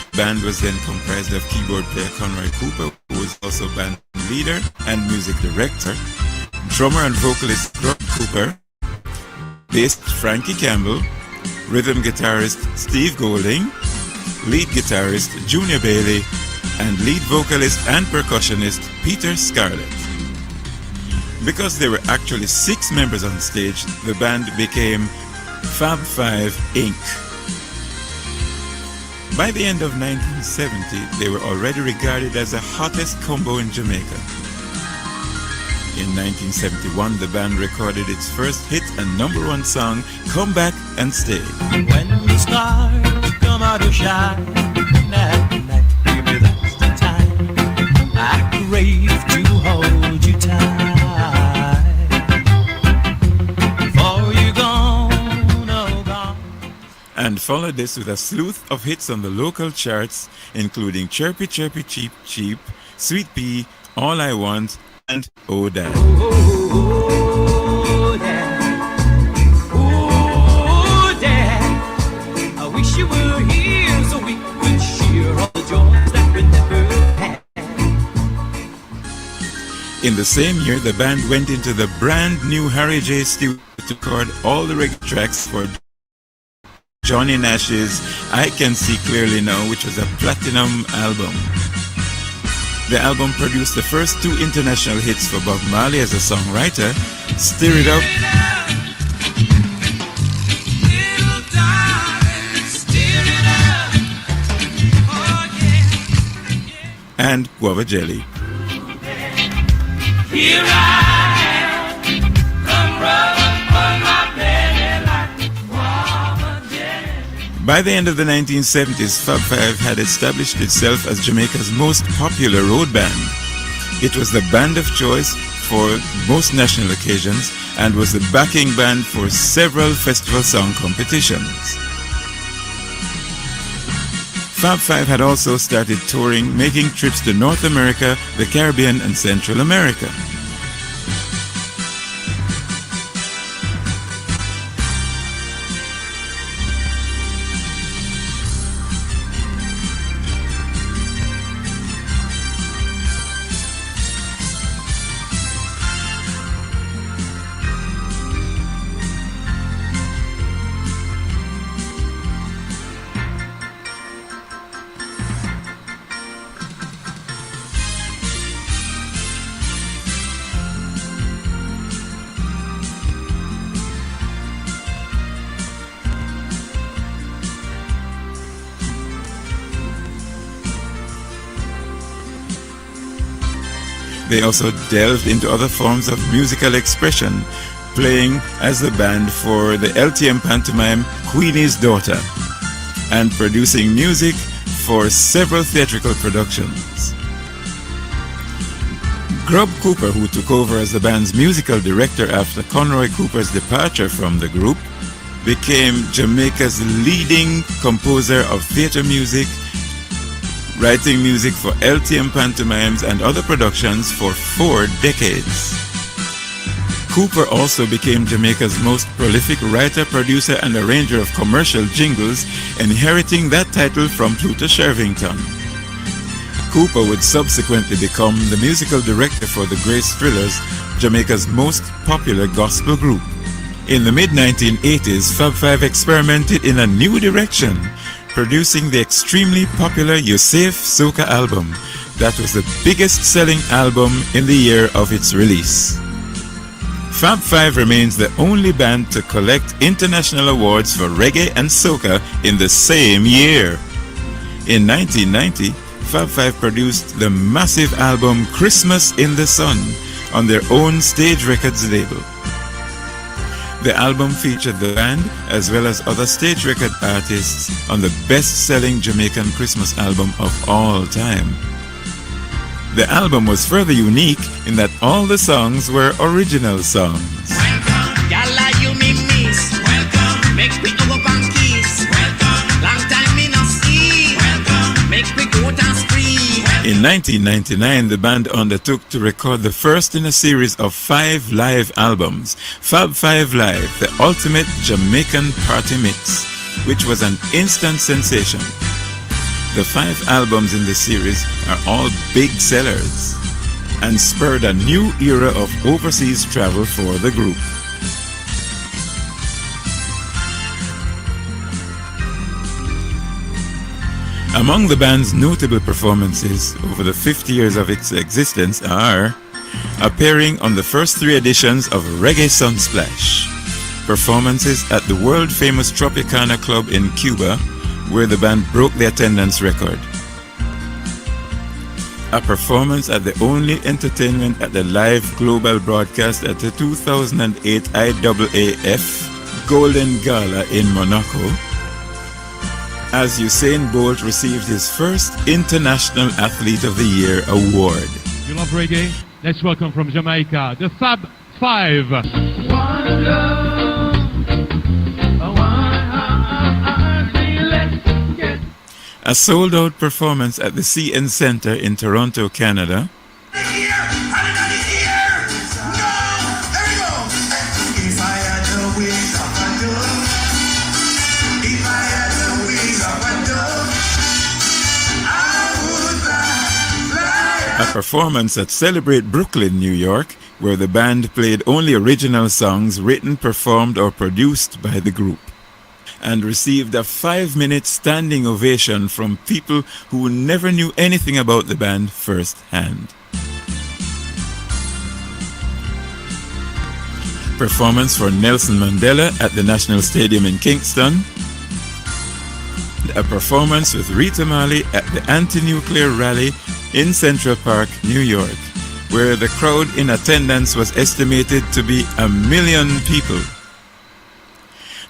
The band was then comprised of keyboard player Conroy Cooper, who was also band leader and music director, drummer and vocalist Rob Cooper, bassist Frankie Campbell, rhythm guitarist Steve Golding, lead guitarist Junior Bailey, and lead vocalist and percussionist Peter Scarlett. Because there were actually 6 members on stage, the band became Fab Five Inc. By the end of 1970, they were already regarded as the hottest combo in Jamaica. In 1971, the band recorded its first hit and #1 song, Come Back and Stay. When the stars come out to shine at night, baby, that's the time I crave to hold you tight. Before you're gone, oh gone. And followed this with a slew of hits on the local charts, including Chirpy Chirpy Cheep Cheep, Sweet Pea, All I Want, and Oh Dad. Oh, Dad. Oh, Dad. I wish you were here so we could share all the joys that we never had. In the same year, the band went into the brand new Harry J studio to record all the reggae tracks for Johnny Nash's I Can See Clearly Now, which was a platinum album. The album produced the first 2 international hits for Bob Marley as a songwriter, Stir It Up and Guava Jelly. Here I am, come rub on my belly like guava jelly. By the end of the 1970s, Fab Five had established itself as Jamaica's most popular road band. It was the band of choice for most national occasions and was the backing band for several festival song competitions. Fab Five had also started touring, making trips to North America, the Caribbean, and Central America. They also delved into other forms of musical expression, playing as the band for the LTM pantomime Queenie's Daughter, and producing music for several theatrical productions. Grub Cooper, who took over as the band's musical director after Conroy Cooper's departure from the group, became Jamaica's leading composer of theater music, writing music for LTM pantomimes and other productions for 4 decades. Cooper also became Jamaica's most prolific writer, producer, and arranger of commercial jingles, inheriting that title from Pluto Shervington. Cooper would subsequently become the musical director for the Grace Thrillers, Jamaica's most popular gospel group. In the mid-1980s, Fab Five experimented in a new direction, producing the extremely popular Yosef Soca album that was the biggest-selling album in the year of its release. Fab Five remains the only band to collect international awards for reggae and soca in the same year. In 1990, Fab Five produced the massive album Christmas in the Sun on their own Stage Records label. The album featured the band as well as other Stage Record artists on the best-selling Jamaican Christmas album of all time. The album was further unique in that all the songs were original songs. In 1999, the band undertook to record the first in a series of 5 live albums, Fab Five Live, the ultimate Jamaican party mix, which was an instant sensation. The 5 albums in the series are all big sellers and spurred a new era of overseas travel for the group. Among the band's notable performances over the 50 years of its existence are appearing on the first 3 editions of Reggae Sunsplash, performances at the world-famous Tropicana Club in Cuba, where the band broke the attendance record, a performance at the only entertainment at the live global broadcast at the 2008 IAAF Golden Gala in Monaco, as Usain Bolt received his first International Athlete of the Year award. You love reggae? Let's welcome from Jamaica, the Fab Five. A sold-out performance at the CN Centre in Toronto, Canada. A performance at Celebrate Brooklyn, New York, where the band played only original songs written, performed, or produced by the group, and received a 5-minute standing ovation from people who never knew anything about the band firsthand. Performance for Nelson Mandela at the National Stadium in Kingston. A performance with Rita Marley at the Anti-Nuclear Rally in Central Park, New York, where the crowd in attendance was estimated to be 1 million people.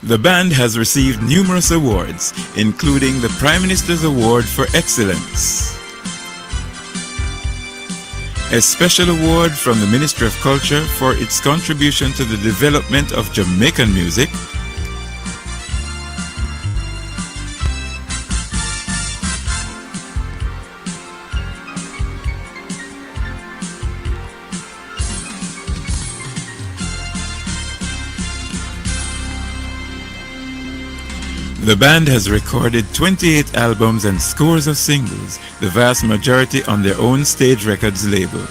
The band has received numerous awards, including the Prime Minister's Award for Excellence, a special award from the Ministry of Culture for its contribution to the development of Jamaican music, The band has recorded 28 albums and scores of singles, the vast majority on their own Stage Records label.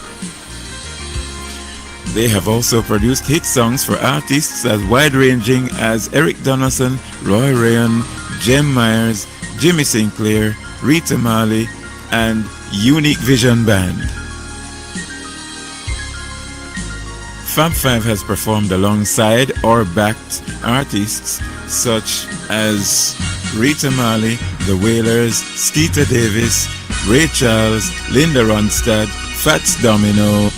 They have also produced hit songs for artists as wide-ranging as Eric Donaldson, Roy Rayon, Jem Myers, Jimmy Sinclair, Rita Marley, and Unique Vision Band. Fab Five has performed alongside or backed artists such as Rita Marley, The Wailers, Skeeter Davis, Ray Charles, Linda Ronstadt, Fats Domino,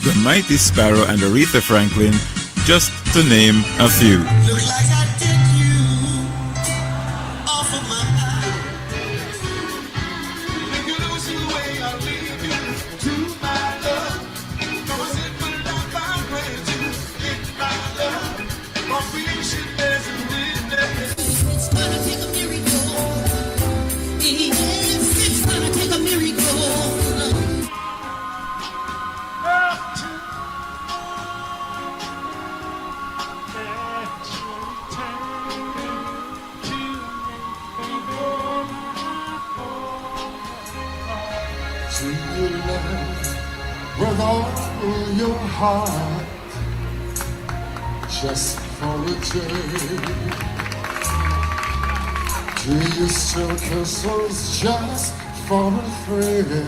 the Mighty Sparrow and Aretha Franklin, just to name a few. Look like I did you off of my eye. Make you lose the way I leave you to my love. Cause it will not vibrate you in my love. My creation is a witness. It's gonna take a miracle. Yes, it's gonna take a miracle. With all your heart, just for a day. Do you still kiss us just for a thrill?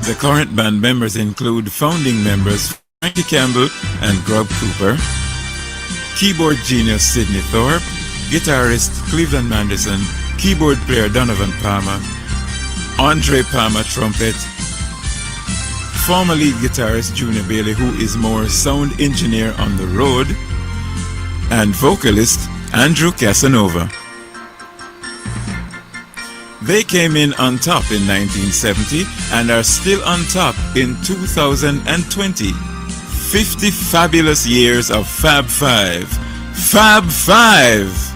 The current band members include founding members Frankie Campbell and Grub Cooper, keyboard genius Sidney Thorpe, guitarist Cleveland Manderson, keyboard player Donovan Palmer, Andre Palmer trumpet, former lead guitarist Junior Bailey, who is more sound engineer on the road, and vocalist Andrew Casanova. They came in on top in 1970 and are still on top in 2020. 50 fabulous years of Fab Five. Fab Five!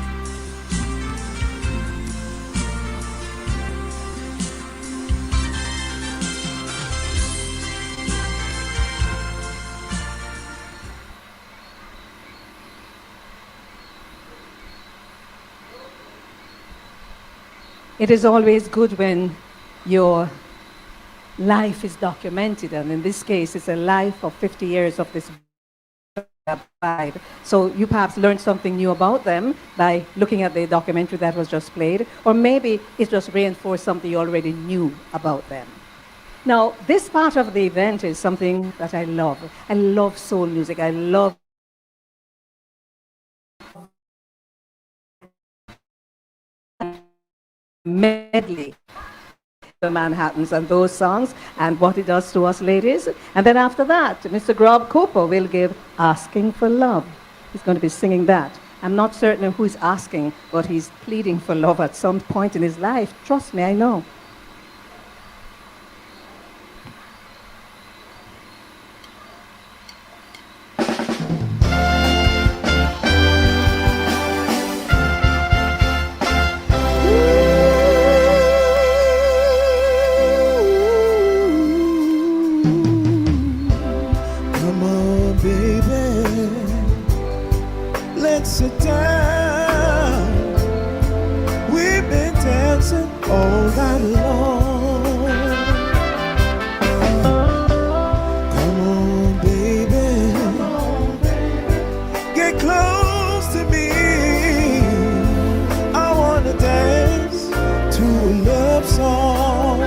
It is always good when your life is documented, and in this case, it's a life of 50 years of this Fab Five. So you perhaps learned something new about them by looking at the documentary that was just played, or maybe it just reinforced something you already knew about them. Now, this part of the event is something that I love. I love soul music. I love medley, the Manhattans and those songs and what it does to us ladies. And then after that, Mr. Grub Cooper will give Asking for Love. He's going to be singing that. I'm not certain of who he's asking, but he's pleading for love at some point in his life. Trust me, I know. Sit down. We've been dancing all night long. Come on, baby. Get close to me. I wanna dance to a love song.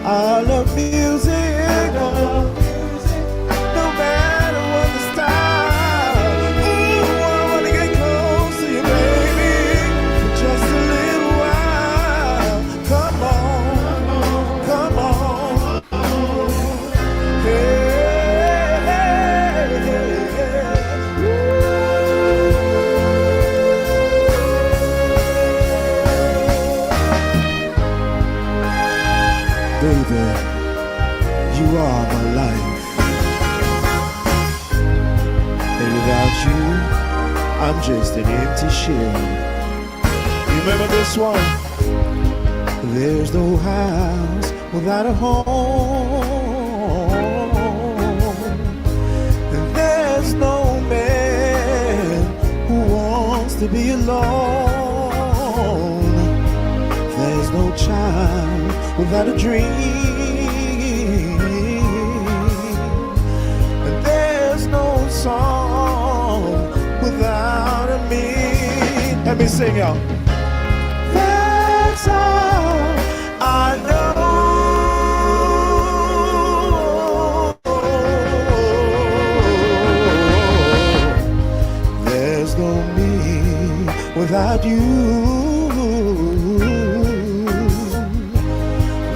I love music. You are my life, and without you, I'm just an empty shell. Remember this one? There's no house without a home, and there's no man who wants used to be alone. There's no child without a dream, and there's no song without a meaning. Let me sing, y'all. That's all I know. There's no me without you.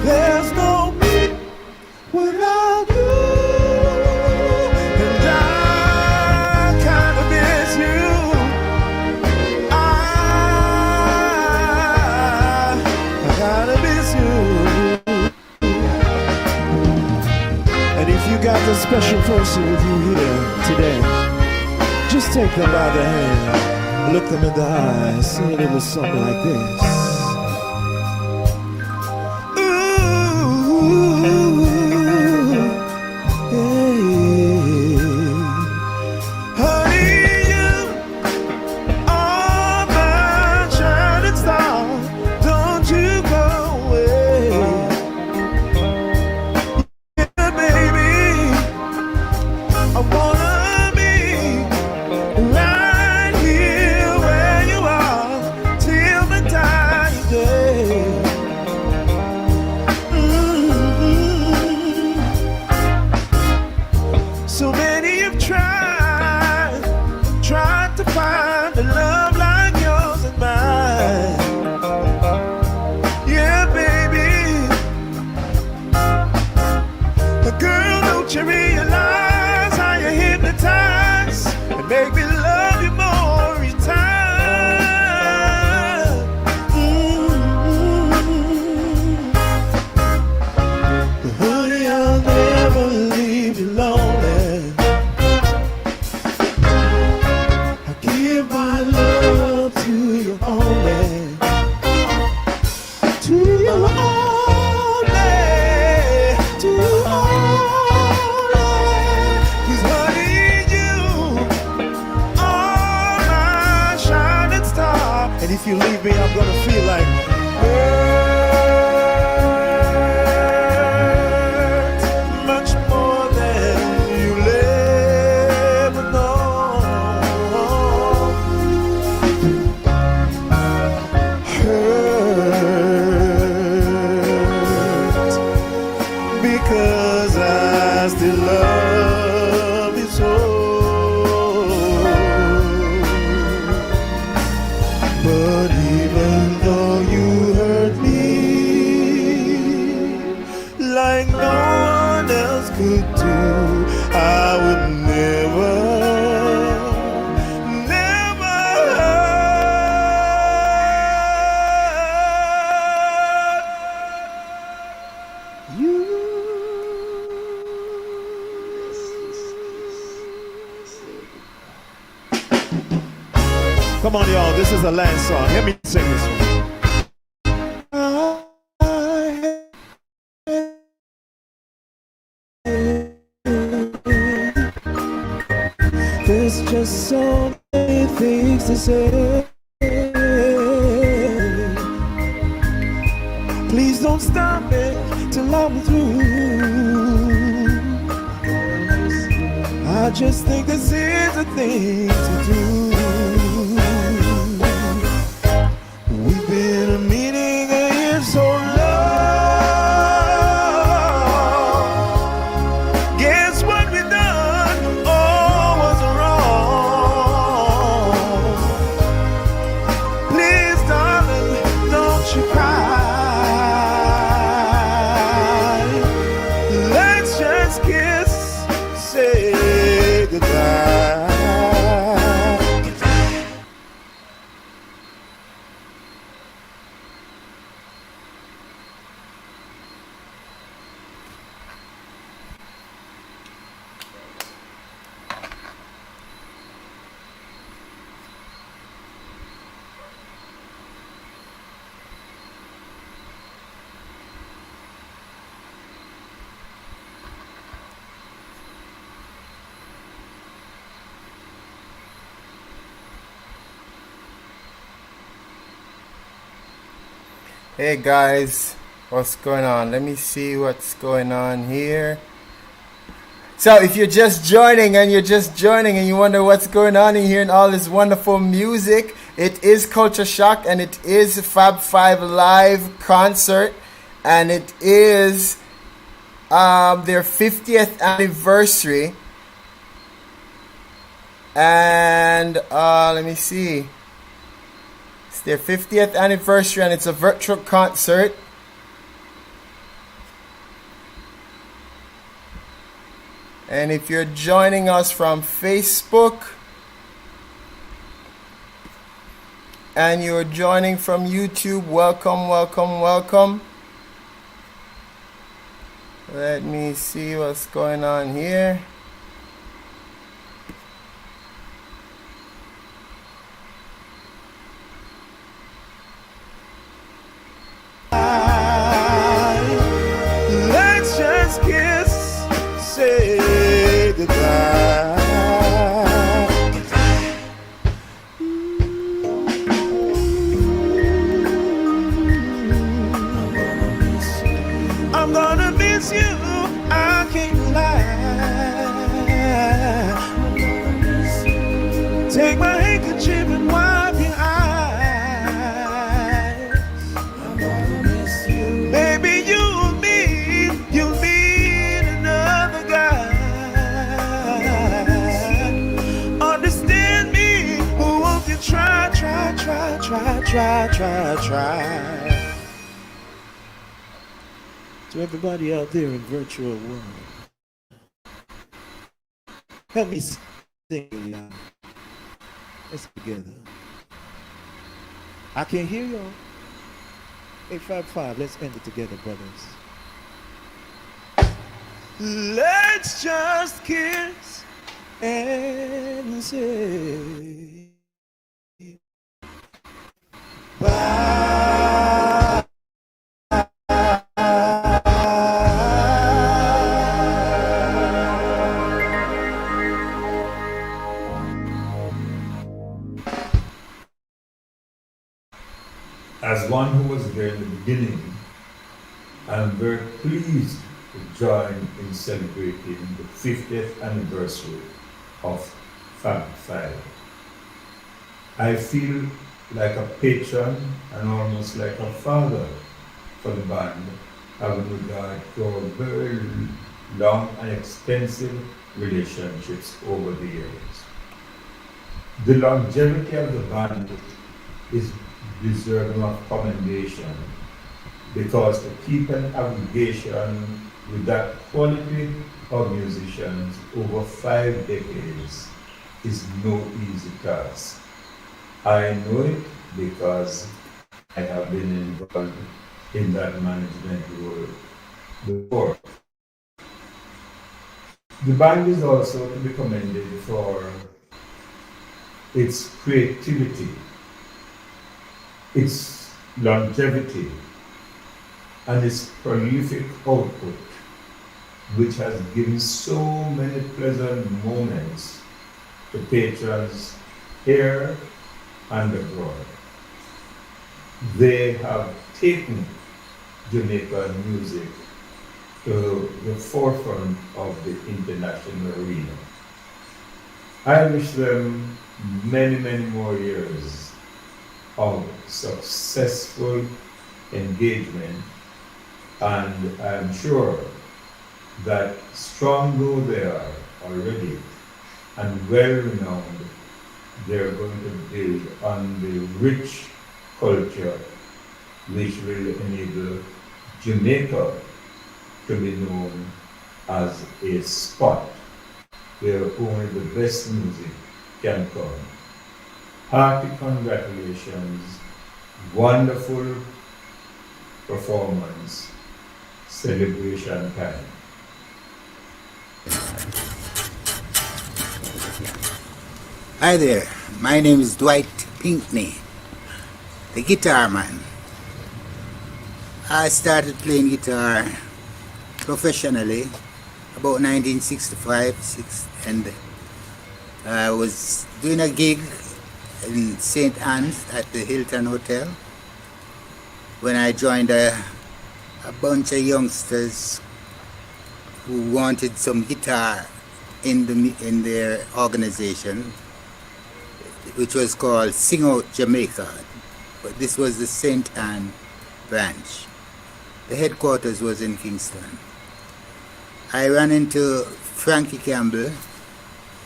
There's no me without you. And I kind of miss you. I gotta miss you. And if you got the special person with you here today, just take them by the hand, look them in the eyes, sing a little something like this. Ooh, hey. Honey, you are my shining star. Don't you go away. Yeah, baby, I wanna be right here where you are till the dying day. So many have tried to find a love like yours and mine. Yeah, baby. But girl, don't you realize how you hypnotize and make me love you more each time? But honey, I'll never leave you lonely. I give my love to you only. To you only. To you only. 'Cause honey, you are my shining star. And if you leave me, I'm gonna feel like hurt much more than you'll ever know. Hurt because I still love you so. But even though you hurt me like no one else could do, I would never, never hurt you. Come on, y'all. This is the last song. Let me sing this one. There's just so many things to say. Please don't stop me till I'm through. I just think this is a thing to do. We've been a meeting a year so long. Guess what we done? Oh, was wrong. Please, darling, don't you cry. Let's just kiss, say goodbye. Hey guys, what's going on? Let me see what's going on here. So if you're just joining and you wonder what's going on in here and all this wonderful music, it is Culture Shock and it is Fab Five live concert and it is their 50th anniversary. And let me see. It's their 50th anniversary and it's a virtual concert. And if you're joining us from Facebook and you're joining from YouTube, welcome, welcome, welcome. Let me see what's going on here. Let's just kiss, say goodbye. I'm gonna miss you, I can't lie. Take my handkerchief and wipe your eyes. Baby, you'll meet another guy. Understand me, but won't you try. To everybody out there in virtual world, help me sing now. Let's together. I can't hear y'all. Hey, Fab Five, let's end it together, brothers. Let's just kiss and say bye. As one who was there in the beginning, I'm very pleased to join in celebrating the 50th anniversary of Fab Five. I feel like a patron and almost like a father for the band, having regard to our very long and extensive relationships over the years. The longevity of the band is deserving of commendation because to keep an aggregation with that quality of musicians over 5 decades is no easy task. I know it because I have been involved in that management role before. The band is also to be commended for its creativity, its longevity, and its prolific output, which has given so many pleasant moments to patrons here and abroad. They have taken Jamaican music to the forefront of the international arena. I wish them many, many more years of successful engagement, and I'm sure that strong though they are already and well-renowned, they're going to build on the rich culture which will enable Jamaica to be known as a spot where only the best music can come. Hearty congratulations, wonderful performance, celebration time. Hi there, my name is Dwight Pinkney, the guitar man. I started playing guitar professionally about 1965, and I was doing a gig in St. Anne's at the Hilton Hotel, when I joined a bunch of youngsters who wanted some guitar in their organization, which was called Sing Out Jamaica. But this was the St. Anne branch. The headquarters was in Kingston. I ran into Frankie Campbell,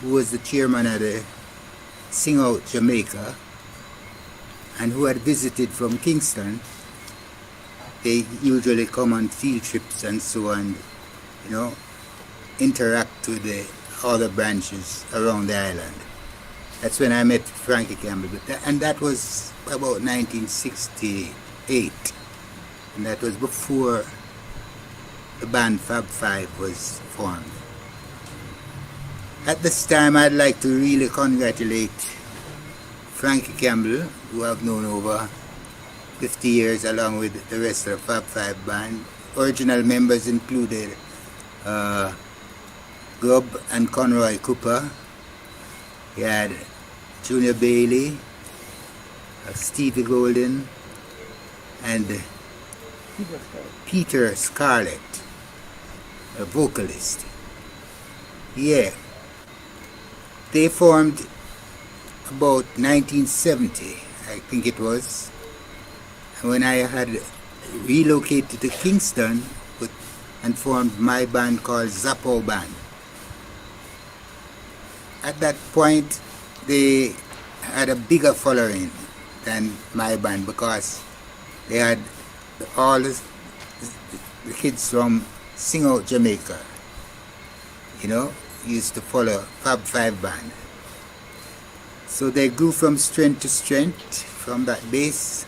who was the chairman of the Sing Out Jamaica, and who had visited from Kingston. They usually come on field trips and so on, you know, interact with the other branches around the island. That's when I met Frankie Campbell, and that was about 1968, and that was before the band Fab Five was formed. At this time, I'd like to really congratulate Frankie Campbell, who I've known over 50 years, along with the rest of the Fab Five band. Original members included Grubb and Conroy Cooper. He had Junior Bailey, Stevie Golden, and Peter Scarlett, a vocalist. Yeah. They formed about 1970, I think it was, when I had relocated to Kingston and formed my band called Zappo Band. At that point, they had a bigger following than my band because they had all the kids from Sing Out Jamaica, you know, used to follow Fab Five band. So they grew from strength to strength from that base,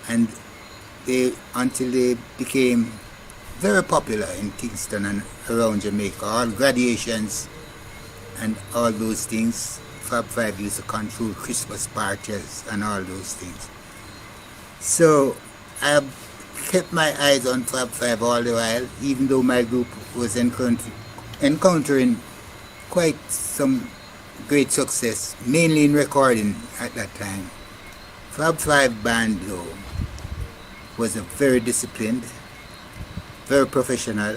and until they became very popular in Kingston and around Jamaica. All graduations and all those things. Fab Five used to control Christmas parties and all those things. So I kept my eyes on Fab Five all the while, even though my group was encountering quite some great success, mainly in recording at that time. Fab Five band, though, was a very disciplined, very professional,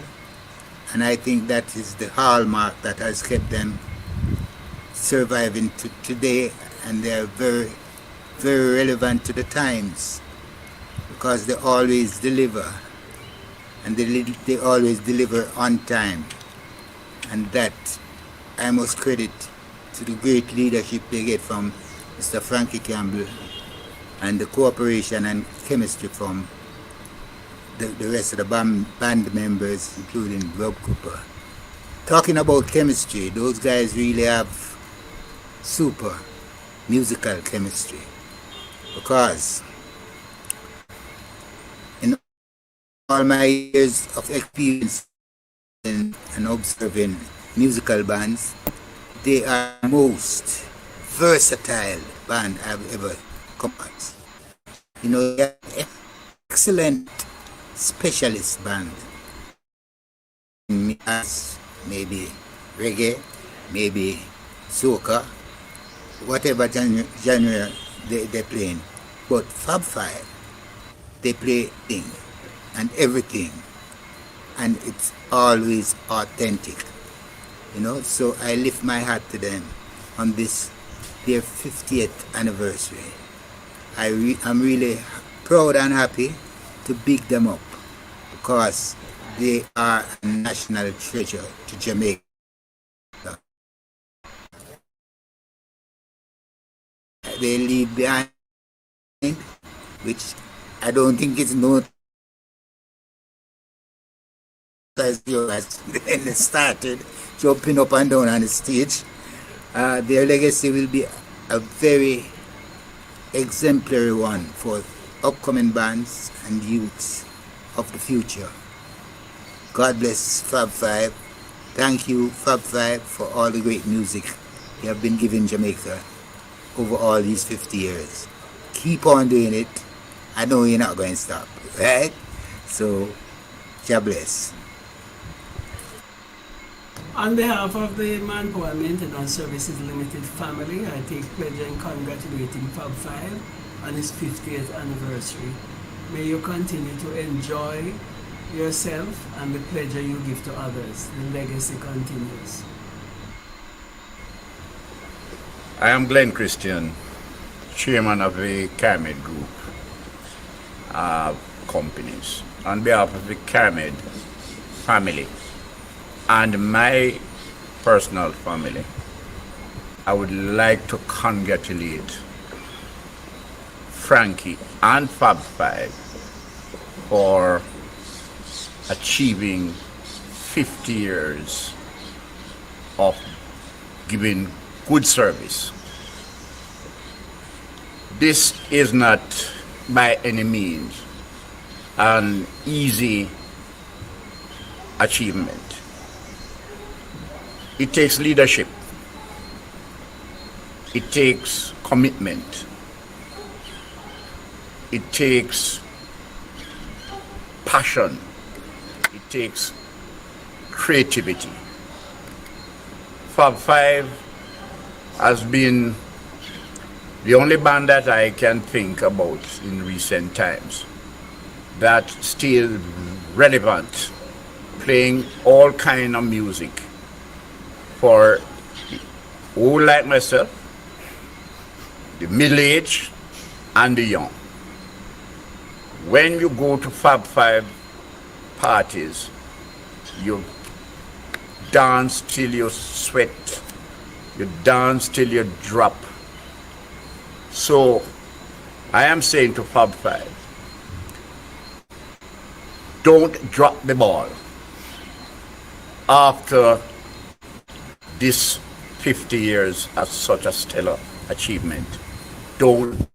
and I think that is the hallmark that has kept them surviving to today, and they are very, very relevant to the times because they always deliver, and they always deliver on time, and that I must credit to the great leadership they get from Mr. Frankie Campbell and the cooperation and chemistry from the rest of the band members, including Rob Cooper. Talking about chemistry, those guys really have super musical chemistry, because in all my years of experience and observing musical bands, they are the most versatile band I've ever come across. You know, they're an excellent specialist band. Maybe reggae, maybe soca, whatever genre they're playing. But Fab Five, they play thing and everything, and it's always authentic. You know, so I lift my hat to them on this, their 50th anniversary. I'm really proud and happy to big them up because they are a national treasure to Jamaica. They leave behind, which I don't think is known as when they started jumping up and down on the stage. Their legacy will be a very exemplary one for upcoming bands and youths of the future. God bless Fab Five. Thank you, Fab Five, for all the great music you have been giving Jamaica over all these 50 years. Keep on doing it. I know you're not going to stop, right? So, God bless. On behalf of the Manpower Maintenance Services Limited family, I take pleasure in congratulating Fab Five on his 50th anniversary. May you continue to enjoy yourself and the pleasure you give to others. The legacy continues. I am Glenn Christian, chairman of the Canute Group companies. On behalf of the Canute family and my personal family, I would like to congratulate Frankie and Fab Five for achieving 50 years of giving good service. This is not by any means an easy achievement. It takes leadership. It takes commitment. It takes passion. It takes creativity. Fab Five has been the only band that I can think about in recent times that still relevant, playing all kind of music for who like myself, the middle-aged and the young. When you go to Fab Five parties, you dance till you sweat, you dance till you drop. So I am saying to Fab Five, don't drop the ball after this 50 years as such a stellar achievement. Don't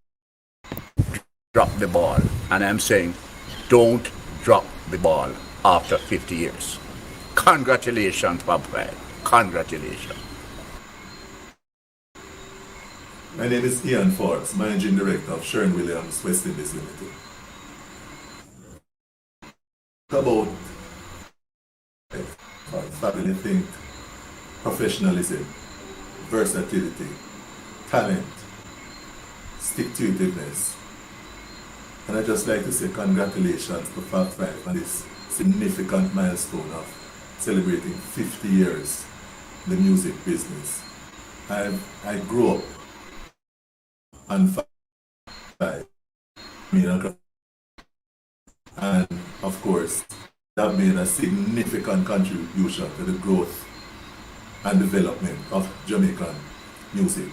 drop the ball. And I'm saying, don't drop the ball after 50 years. Congratulations, Fab Five. Congratulations. My name is Ian Forbes, Managing Director of Sherwin-Williams West Indies Limited. About family think, professionalism, versatility, talent, stick-to-itiveness. And I'd just like to say congratulations to Fab Five on this significant milestone of celebrating 50 years in the music business. I grew up on Fab Five, and of course that made a significant contribution to the growth and development of Jamaican music.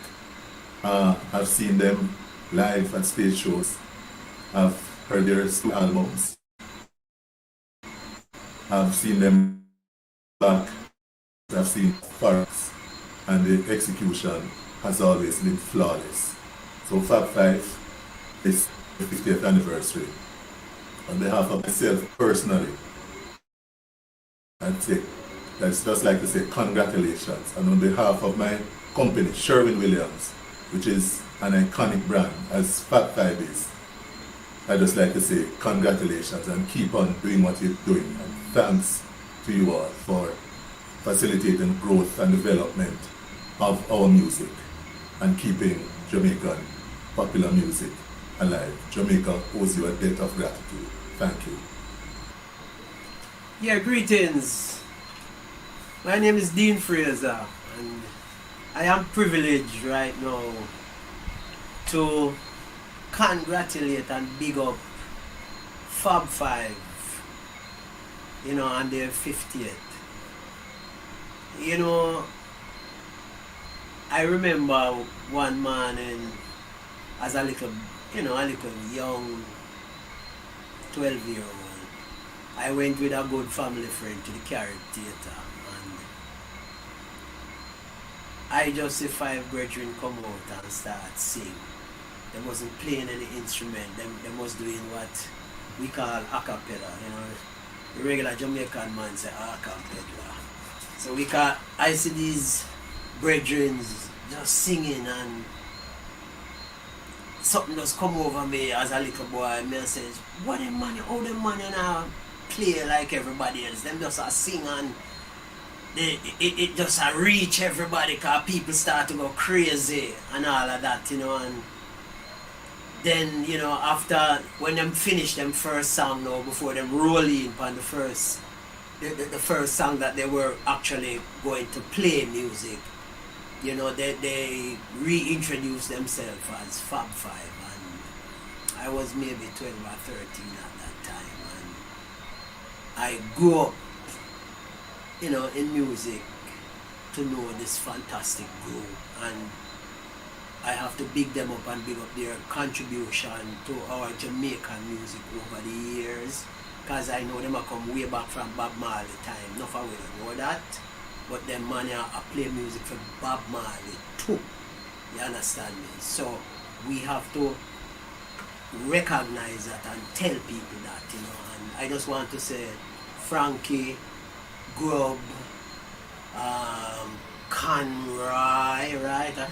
I've seen them live at stage shows. I've heard their two albums. I've seen them back. I've seen parts, and the execution has always been flawless. So Fab Five is the 50th anniversary. On behalf of myself personally, I'd just like to say congratulations. And on behalf of my company, Sherwin-Williams, which is an iconic brand as Fab Five is, I'd just like to say congratulations and keep on doing what you're doing. And thanks to you all for facilitating growth and development of our music and keeping Jamaican popular music alive. Jamaica owes you a debt of gratitude. Thank you. Yeah, greetings. My name is Dean Fraser, and I am privileged right now to congratulate and big up Fab Five, on their 50th. I remember one morning as a little young 12-year-old. I went with a good family friend to the Carrot Theatre, and I just see five brethren come out and start sing. They wasn't playing any instrument. They was doing what we call a cappella. The regular Jamaican man say a cappella. So I see these brethren just singing, and something just come over me as a little boy. Me says, what them man, how them man now play like everybody else? Them just sing, and it just reach everybody, because people start to go crazy and all of that, and then, you know, after, when them finish them first song now, before them roll in on the first song that they were actually going to play music, you know, they reintroduced themselves as Fab Five, and I was maybe 12 or 13 at that time, and I grew up, you know, in music to know this fantastic group, and I have to big them up and big up their contribution to our Jamaican music over the years, because I know them are come way back from Bob Marley time. Not for we don't know that, but them man I play music for Bob Marley too. You understand me? So we have to recognize that and tell people that, you know. And I just want to say, Frankie, Grub, Conroy, right?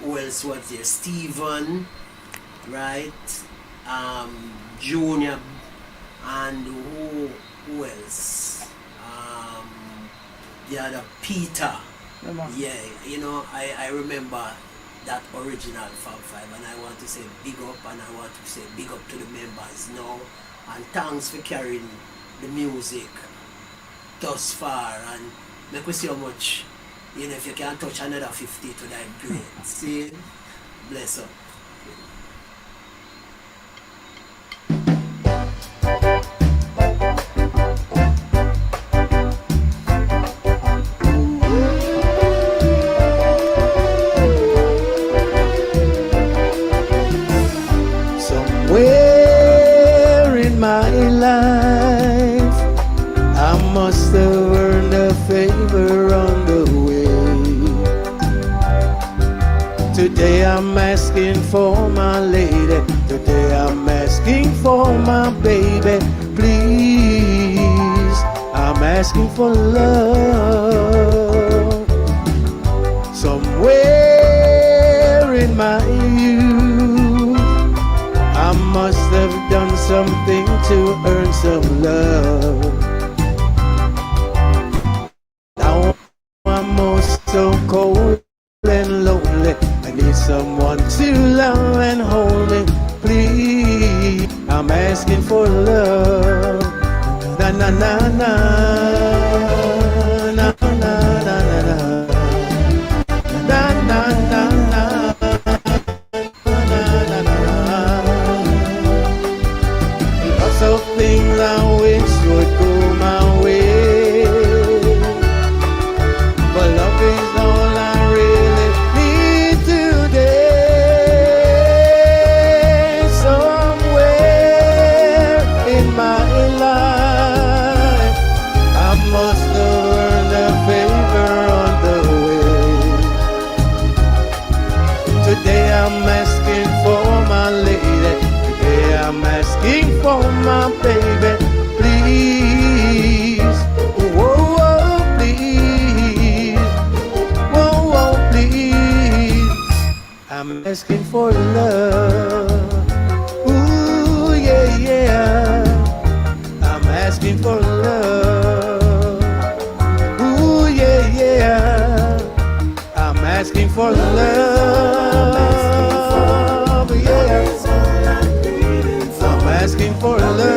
Who else was there? Stephen, right? Junior, and who else? The other Peter. Yeah, you know, I remember that original Fab Five, and I want to say big up, and I want to say big up to the members now, and thanks for carrying the music thus far, and make we see how much, you know, if you can touch another 50 to that, great. See? Bless up. Somewhere in my life, I must have earned a favor on the way. Today I'm asking for my lady. Today I'm asking for my baby. Please, I'm asking for love. Somewhere in my youth, I must have done something to earn some love. Now I'm most so cold and lonely. I need someone to love and hold me. Please, I'm asking for love. Na na na na na na na na na na na na. Lots of things I wish would go my way, but love is all I really need today. Somewhere in my life, I must have earned a favor on the way. Today I'm asking for my lady. Today I'm asking for my baby. Please, whoa, whoa, please, whoa, whoa, please. I'm asking for love. Ooh, yeah, yeah. I'm asking for love. Ooh, yeah, yeah. I'm asking for love. Yeah. I'm asking for love.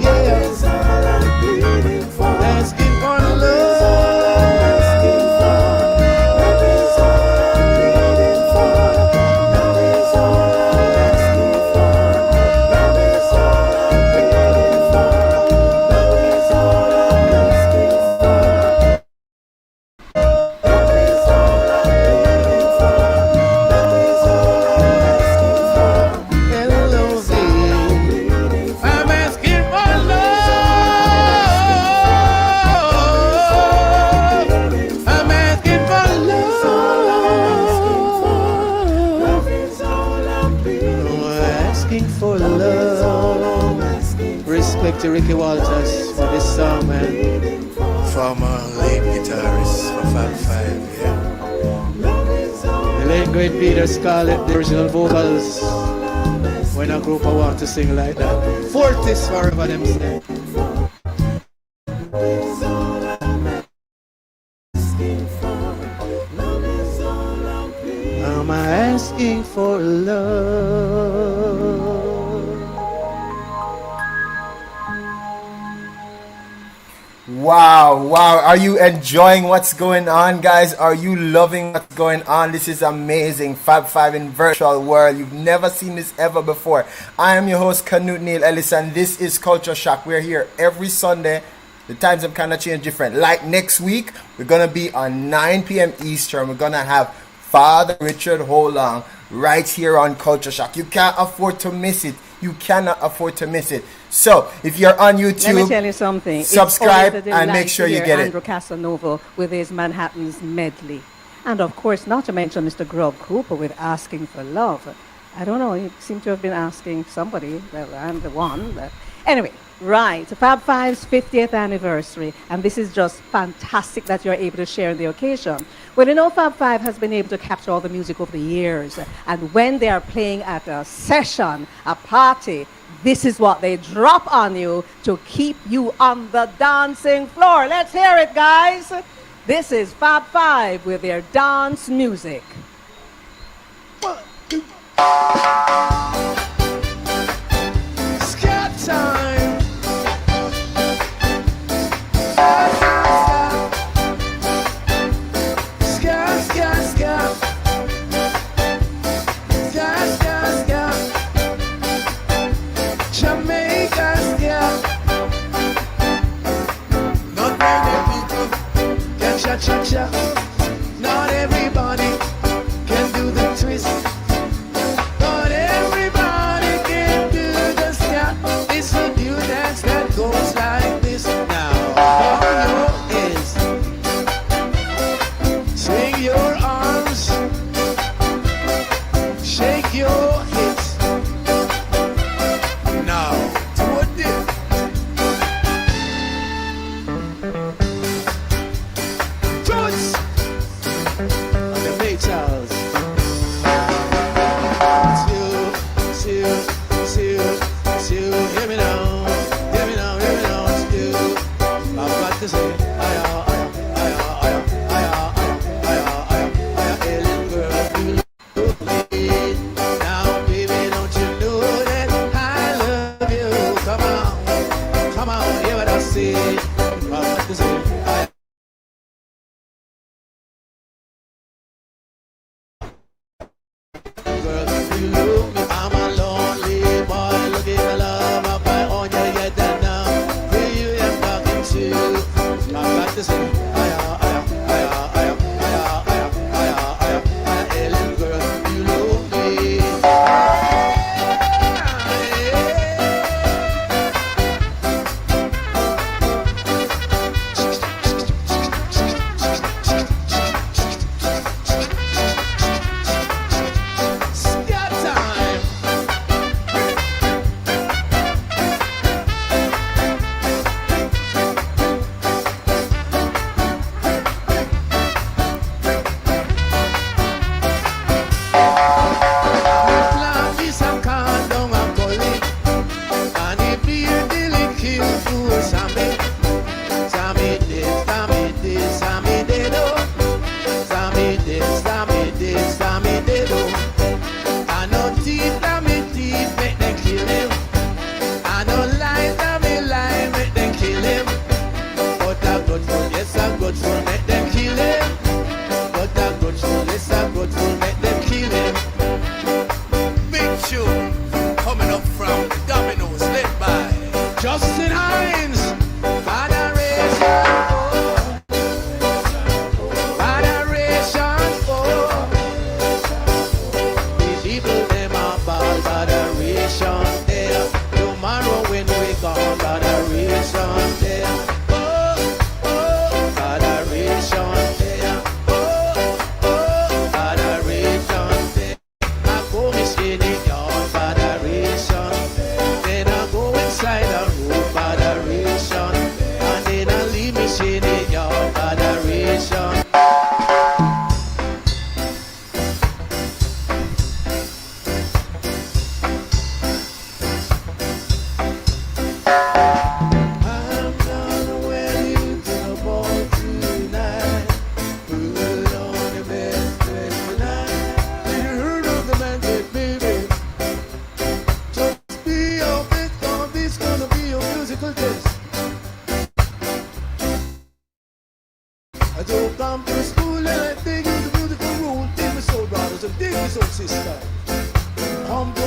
Yeah. Asking for to Ricky Walters for this song, man. Former lead guitarist for Fab Five, yeah. The late great Peter Scarlett, the original vocals. When a group I want to sing like that. Fortis forever, them say. I'm asking for love. Wow, wow. Are you enjoying what's going on, guys? Are you loving what's going on? This is amazing. Fab Five in virtual world. You've never seen this ever before. I am your host, Canute Neil Ellis, and this is Culture Shock. We're here every Sunday. The times have kind of changed different. Like next week, we're going to be on 9 p.m. Eastern. We're going to have Father Richard Holong right here on Culture Shock. You can't afford to miss it. You cannot afford to miss it. So, if you're on YouTube, let me tell you something. Subscribe and make sure you get Andrew Casanova with his Manhattan's medley. And of course, not to mention Mr. Grub Cooper with Asking for Love. I don't know, he seemed to have been asking somebody. Well, I'm the one. But anyway, right. Fab Five's 50th anniversary. And this is just fantastic that you're able to share in the occasion. Well, you know, Fab Five has been able to capture all the music over the years. And when they are playing at a session, a party, this is what they drop on you to keep you on the dancing floor. Let's hear it, guys. This is Fab Five with their dance music. 1, 2. Scat time. Scat, scat, scat. Scat, scat, scat. Jamaica's scat. Not many people can cha-cha-cha. Not everybody can do the twist. But everybody can do the scat. It's a new dance that goes like this. Now, all your hands. Swing your arms. Shake your hips. Now, do a dip. Toast. On the Beatles. Hear me now, hear me now, hear me now, still. I've got to say, Ellen girl, you look good. Now, baby, don't you know that I love you? Come on, hear what I say. I've got to say, girl, you look me. I'm a lonely boy looking for love. I find on you yet and now. Who you am talking to? I've got to say, Ellen girl, you look me. Scat time. Plan this and calm down and gully. And if you really kill fool, Sammy this, Sammy this, Sammy they do. Sammy this, Sammy this, Sammy they do. I know teeth, Sammy teeth, make them kill him. I know lies, Sammy lie, make them kill him. But a good fool, yes a good fool, make them kill him. But a good fool, yes a good fool, make them kill him. Big tune coming up from the Dominoes, led by Justin Hines. Adoration for the people them are bad. Adoration there. Tomorrow when we gone, adoration there. Adoration there. Adoration there. I go machine in yard, adoration. Then I go inside a room, adoration. And then I leave machine in yard, adoration. I'm gonna wear you to the ball tonight. Put on your best dress tonight. You heard of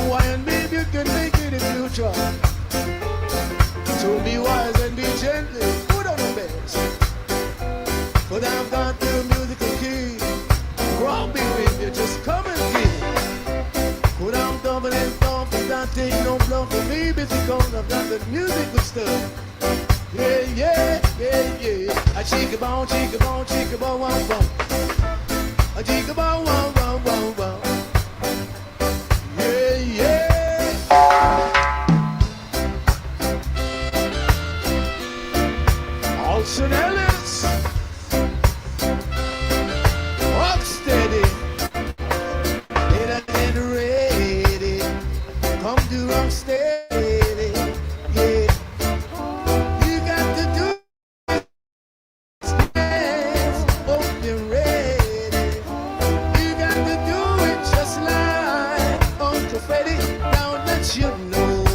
why and babe you can make it in future. So be wise and be gently, put on the best. But I've got the musical key. Rock me with you, just come and see. Put on double and off, and not take no bluff for me, because I've got the musical stuff. Yeah, yeah, yeah, yeah. A cheek bone, wow, wow. A cheek bone, wow, wow, wow, wow. Yeah, yeah. Olsen Ellis. Rock steady. Get ready. Come to rock steady. Yeah. You got to do it. Yes. Hope you're ready. You got to do it just like Uncle Freddie. Now that you know.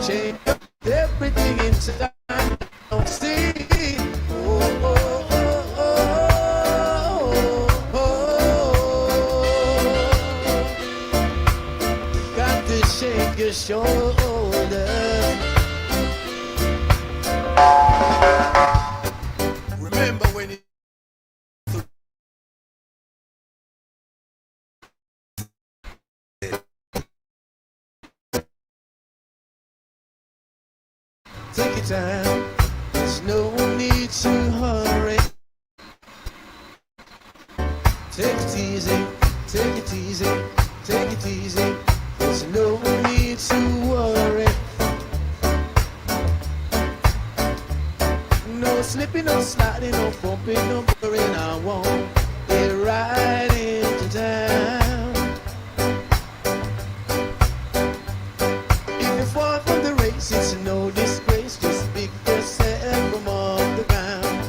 Change everything into time. Don't see. Oh, oh, oh, oh, oh. Got to shake your shoulder. Remember when you take your time, there's no need to hurry. Take it easy, take it easy, take it easy. There's no need to worry. No slipping, no sliding, no bumping, no worrying. I won't get right into town. If you fall from the race, it's no disgrace. Just pick yourself from off the ground.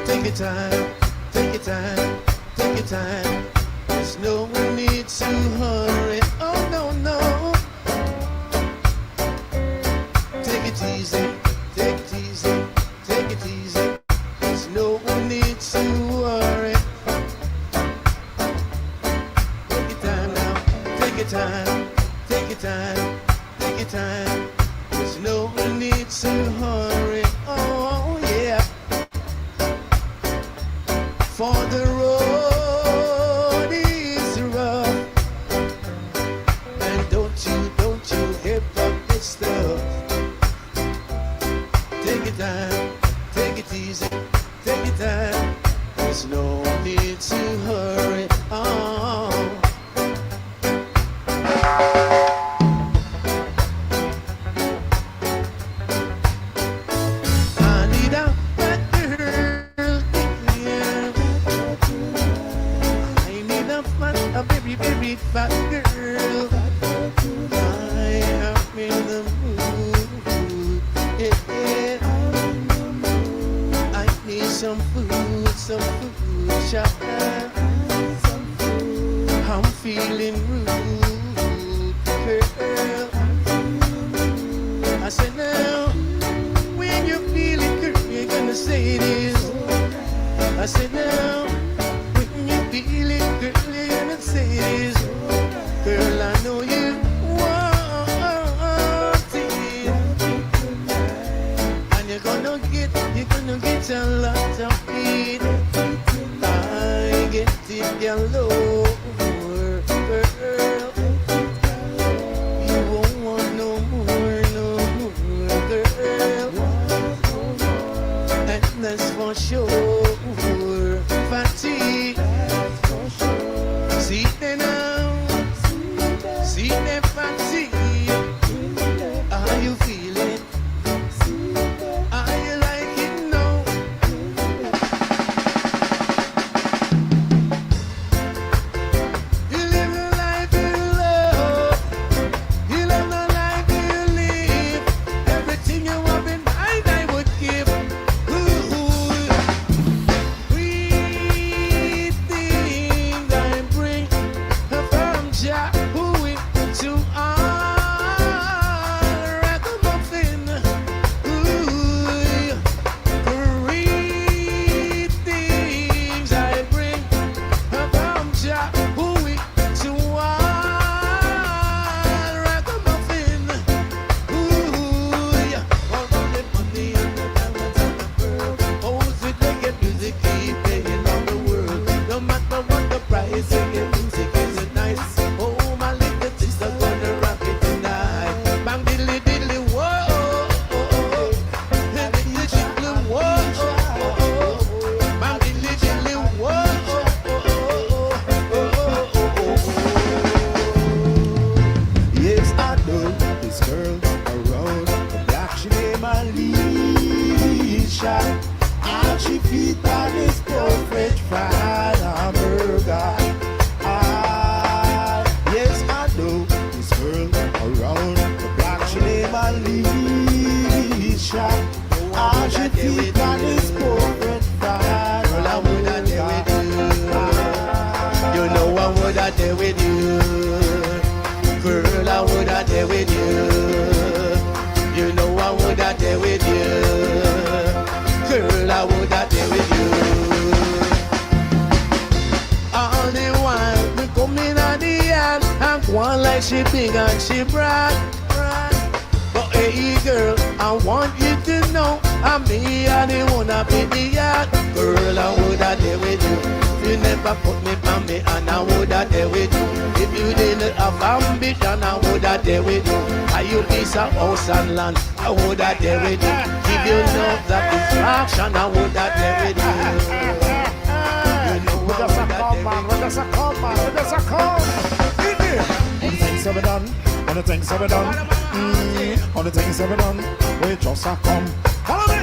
Take your time, take your time, take your time. There's no need to hurry. Oh no, no. Take it easy, take it easy, take it easy. There's no need to worry. Take your time now, take your time, take your time, take your time. There's no need to hurry. Oh yeah. For the road is rough, and don't you ever get stuck. Take your time, take it easy, take your time. There's no need to hurry. Oh. I need a fat girl, yeah. I need a very, very fat girl. I am in the mood, yeah. I need some food, child. I'm feeling rude, girl. I said now, when you feel it, girl, you're gonna say this. I said now, when you feel it, girl, you're gonna say this. Girl, I know you want it, and you're gonna get a lot of it. I get it yellow, girl. You won't want no more, girl. And that's for sure. Fatty, see it now, see it, Fatty. How you feeling? How you like it now? You live the life you love. You love the life you live. Everything you have in mind I would give. Ooh. she feed on his cold French fried hamburger. Yes, I know this girl around the block. She name Alicia. She feed on his cold French fried hamburger. I woulda there with you. You know I woulda there with you. Girl, I woulda there with you. You know I woulda there with you. Girl, I woulda there with you. All the while we coming on the yard and one like she big and she bright. But hey girl, I want you to know I'm me and the one up in the yard. Girl, I woulda there with you. You never put me on me and I woulda there with you. If you didn't have ambition, I woulda there with you. I you piece of house and land, I woulda there with you. Give you no satisfaction, I woulda there with you. You know I woulda there with you. Let us come, man. Let us come. In there. All the things have been done. All the things have been done. All the things have been done. We just a come. Follow me.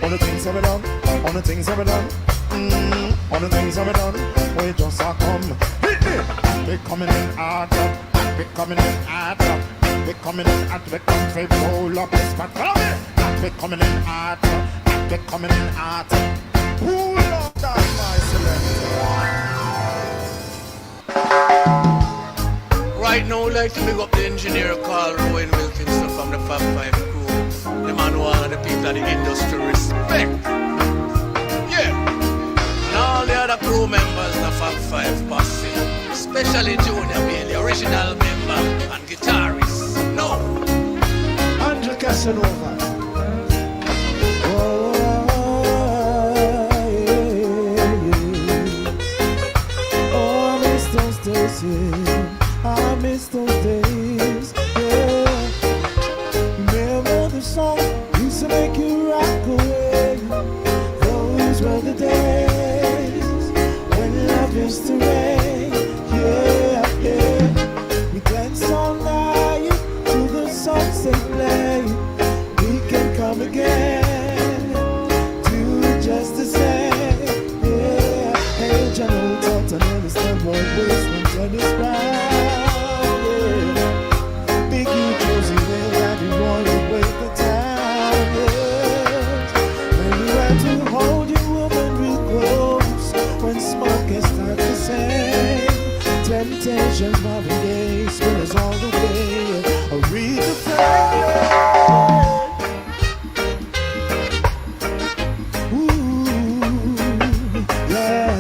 All the things have been done. All the things have been done. All the things have been done. We just a come. Hit me. We coming in hard. We coming in hard. We coming in hard. We come to roll up this spot. Follow me. We coming in hard. We coming in hard. Pull up that my selector. Right now, I'd like to big up the engineer called Rowan Wilkinson from the Fab Five crew. The man one of the people of the industry respect. Yeah. And all the other crew members, the Fab Five posse. Especially Junior being the original member and guitarist. No. Andrew Casanova. I miss those days, yeah. Remember the song used to make you rock away. Those were the days when love used to reign, yeah, yeah. We danced all night to the songs they play. We can come again, do it just the same, yeah. Hey, John, don't understand what wisdom to describe. Temptations, Marvin Gaye, spinners all the way. I'll read the yeah.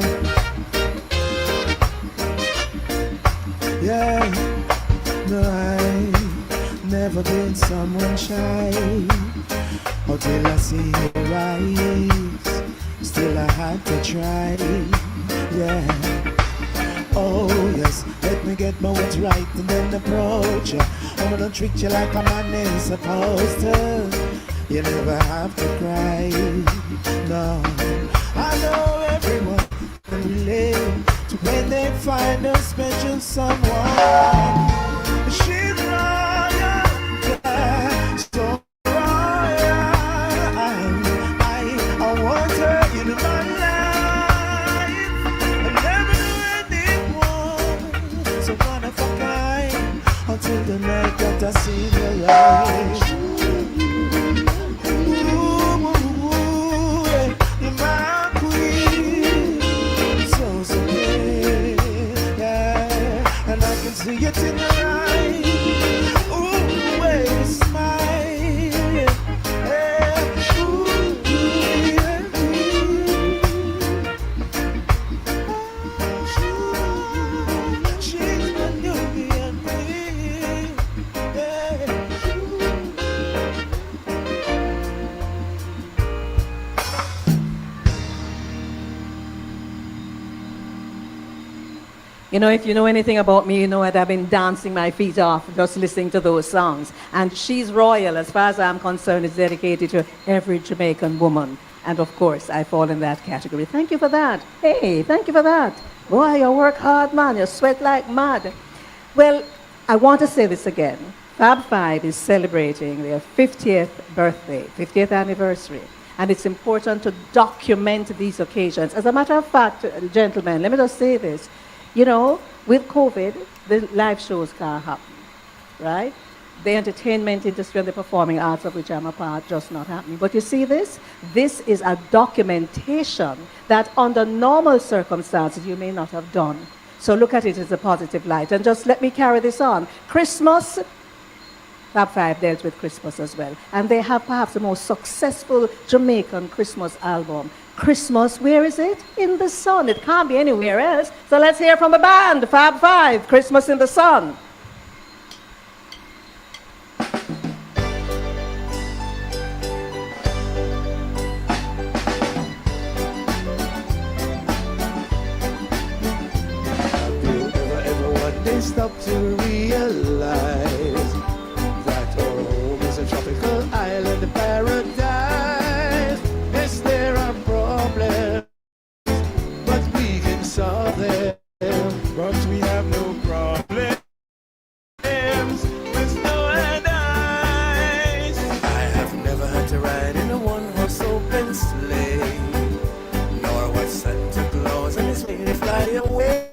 Yeah. No, I've never been someone shy until I see your eyes. Still I had to try. Yeah. Oh yes, let me get my words right and then approach you. I'm gonna treat you like a man is supposed to. You never have to cry, no. I know everyone can relate to when they find a special someone. She's royal, yeah, so royal. I want her in my life. Until the night that I see the light. Ooh, you're my queen, so sweet, yeah. And I can see it in your eyes. Ooh, where you smile, yeah. Ooh, yeah. She's the new me. You know, if you know anything about me, you know that I've been dancing my feet off just listening to those songs. And She's Royal, as far as I'm concerned, is dedicated to every Jamaican woman. And of course, I fall in that category. Thank you for that. Hey, thank you for that. Boy, you work hard, man. You sweat like mad. Well, I want to say this again. Fab Five is celebrating their 50th birthday, 50th anniversary. And it's important to document these occasions. As a matter of fact, gentlemen, let me just say this. You know, with COVID, the live shows can't happen, right? The entertainment industry and the performing arts, of which I'm a part, just not happening. But you see this? This is a documentation that under normal circumstances you may not have done. So look at it as a positive light. And just let me carry this on. Christmas, Fab Five dealt with Christmas as well. And they have perhaps the most successful Jamaican Christmas album. Christmas, where is it? In the sun. It can't be anywhere else. So let's hear from the band, Fab Five, Christmas in the Sun. Stop to realize that our home is a tropical island paradise. Yes, there are problems, but we can solve them. But we have no problems with snow and ice. I have never had to ride in a one-horse open sleigh, nor watch Santa Claus and his sleigh fly away.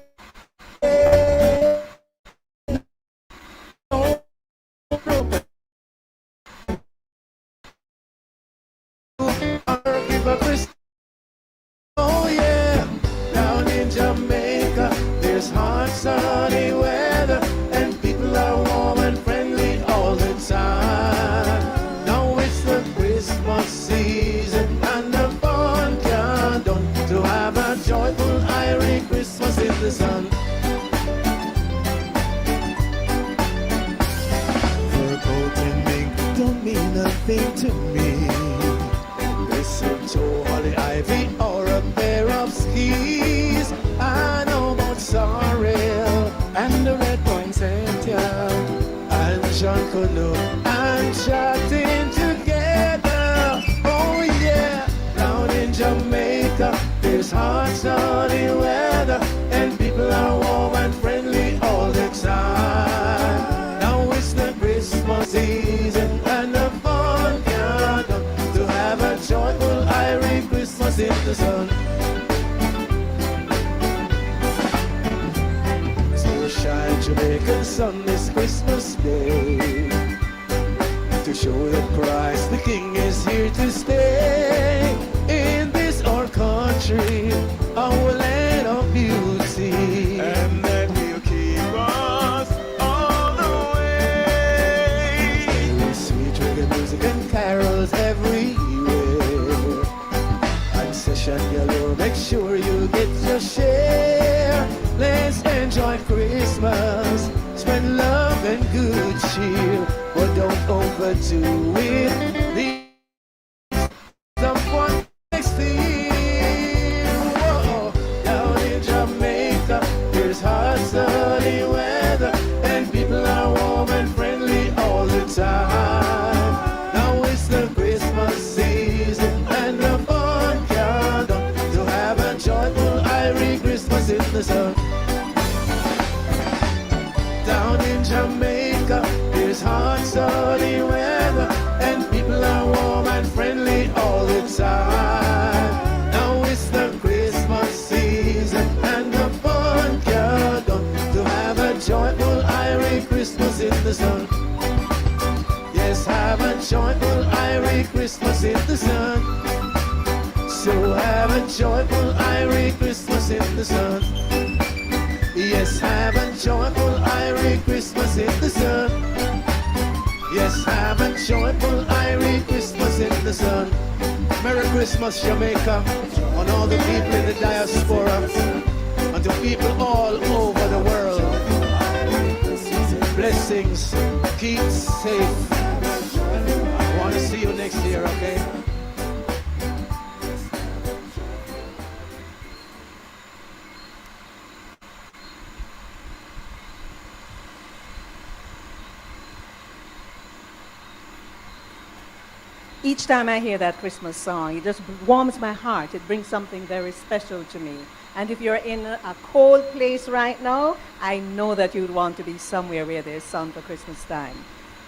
Oh yeah, down in Jamaica, there's hot sunny weather, and people are warm and friendly all the time. Now it's the Christmas season, and the fun can done to have a joyful Irish Christmas in the sun. Fur coat and mink don't mean nothing to me. Mistletoe, holly ivy, or a pair of skis. I know about sorrel and the red poinsettia, and John Canute and chatting together. Oh yeah, down in Jamaica, there's hot sunny weather, and people are warm and friendly all the time. Now it's the Christmas season, and the fun can done to have a joyful Irish Christmas in the sun. So shine Jamaican sun this Christmas Day, to show that Christ the King is here to stay. In this our country, our land of beauty, and that will keep us all the way. With sweet reggae music and carols everywhere, and session galore, make sure you get your share. Let's enjoy Christmas, spread love and good cheer, but don't overdo it. Leave someone next to you. Whoa. Down in Jamaica, there's hot sunny weather, and people are warm and friendly all the time. Now it's the Christmas season, and the fun can done to have a joyful Irish Christmas in the sun. Down in Jamaica, there's hot sunny weather, and people are warm and friendly all the time. Now it's the Christmas season, and the fun can done to have a joyful Irish Christmas in the sun. Yes, have a joyful Irish Christmas in the sun. So have a joyful Irish Christmas in the sun. Yes, have a joyful Irish Christmas in the sun. Yes, have a joyful Irish Christmas in the sun. Merry Christmas, Jamaica, and all the people in the diaspora, and to people all over the world. Blessings, keep safe. I want to see you next year, okay? Each time I hear that Christmas song, it just warms my heart. It brings something very special to me. And if you're in a cold place right now, I know that you'd want to be somewhere where there's sun for Christmas time.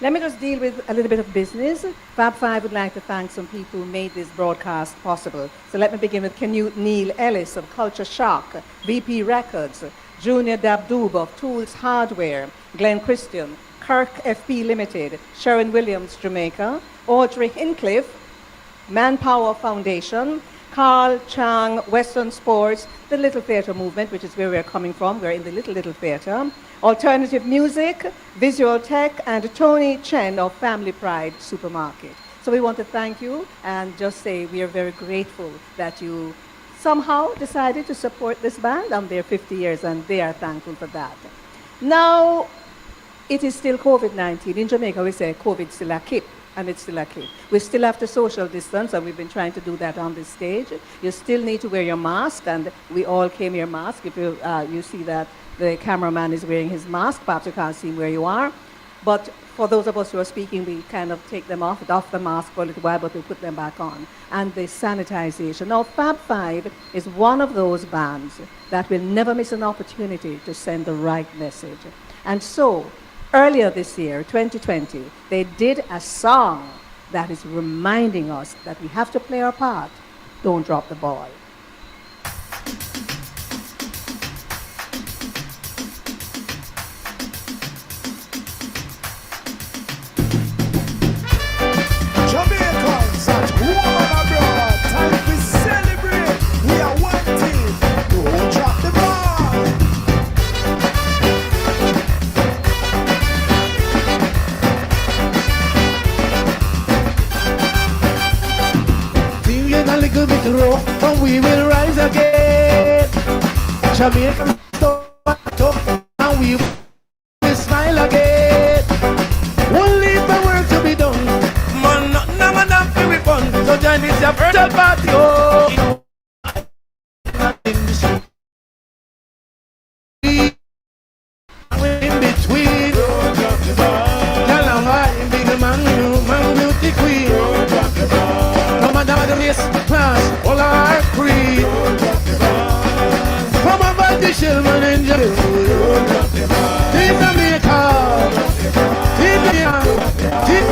Let me just deal with a little bit of business. Fab Five would like to thank some people who made this broadcast possible. So let me begin with Canute Neil Ellis of Culture Shock, VP Records, Junior Dabdoob of Tools Hardware, Glenn Christian, Kirk FP Limited, Sharon Williams, Jamaica, Audrey Hincliffe, Manpower Foundation, Carl Chang, Western Sports, the Little Theatre Movement, which is where we're coming from. We're in the Little Theatre. Alternative Music, Visual Tech, and Tony Chen of Family Pride Supermarket. So we want to thank you and just say we are very grateful that you somehow decided to support this band on their 50 years, and they are thankful for that. Now, it is still COVID-19. In Jamaica, we say COVID still a kip, and it's still a kip. We still have to social distance, and we've been trying to do that on this stage. You still need to wear your mask, and we all came here masked. If you see that the cameraman is wearing his mask, perhaps you can't see where you are. But for those of us who are speaking, we kind of take them off the mask for a little while, but we put them back on. And the sanitization. Now, Fab Five is one of those bands that will never miss an opportunity to send the right message. And so, earlier this year, 2020, they did a song that is reminding us that we have to play our part. Don't drop the ball. Jamaicans at home and abroad, time to celebrate. We are one team. Don't drop the ball. Feel it a little bit rough, but we will rise again. Jamaican stop, and we will smile again. Only the work to be done. Man, nothing man feel we fun. So join this your virtual party. Oh, in between. Tell them why big man, beauty queen. No matter what the race, class, all our creed. From about the children in Jamaica. Team Jamaica. Team Jamaica. Team.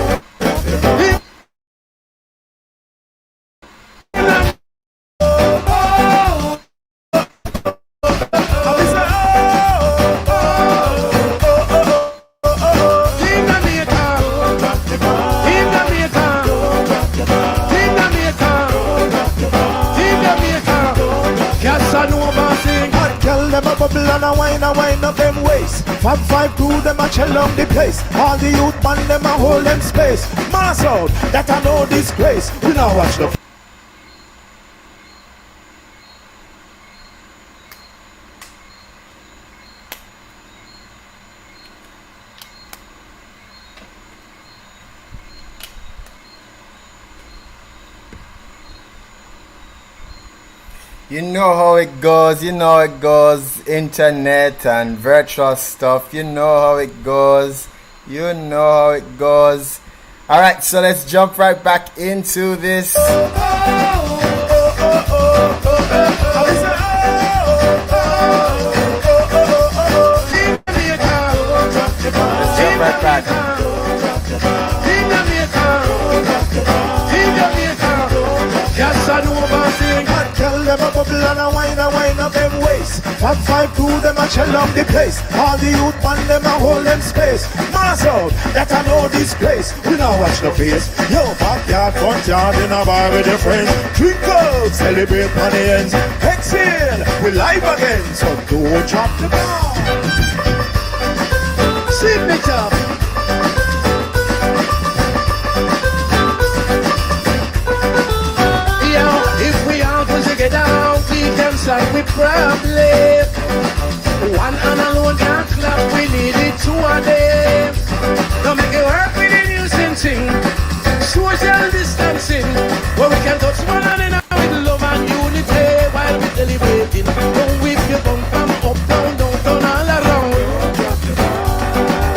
Them a bubble and a wine up them waist. Fab Five crew them a chill on the place. All the youth band them a hold them space. Mass out, that I know disgrace. We now watch the You know how it goes, internet and virtual stuff, you know how it goes. Alright, so let's jump right back into this. Let's jump right back. Tell them a bubble and a wine up them waist. Fab Five crew them a chill on the place. All the youth band them a hold them space. Mass out, that I know this place. We now watch the face. Yo, backyard, front yard, in a bar with your friends. Drink out, celebrate on the ends. Exhale, we live again. So don't drop the ball. Signature. Together we can solve the problem. One and alone can't clap, we need it two of them. Now make it work with the new sensing. Social distancing, where we can touch one another with love and unity while we celebrating. Don't whip your bum from up, down, downtown, all around.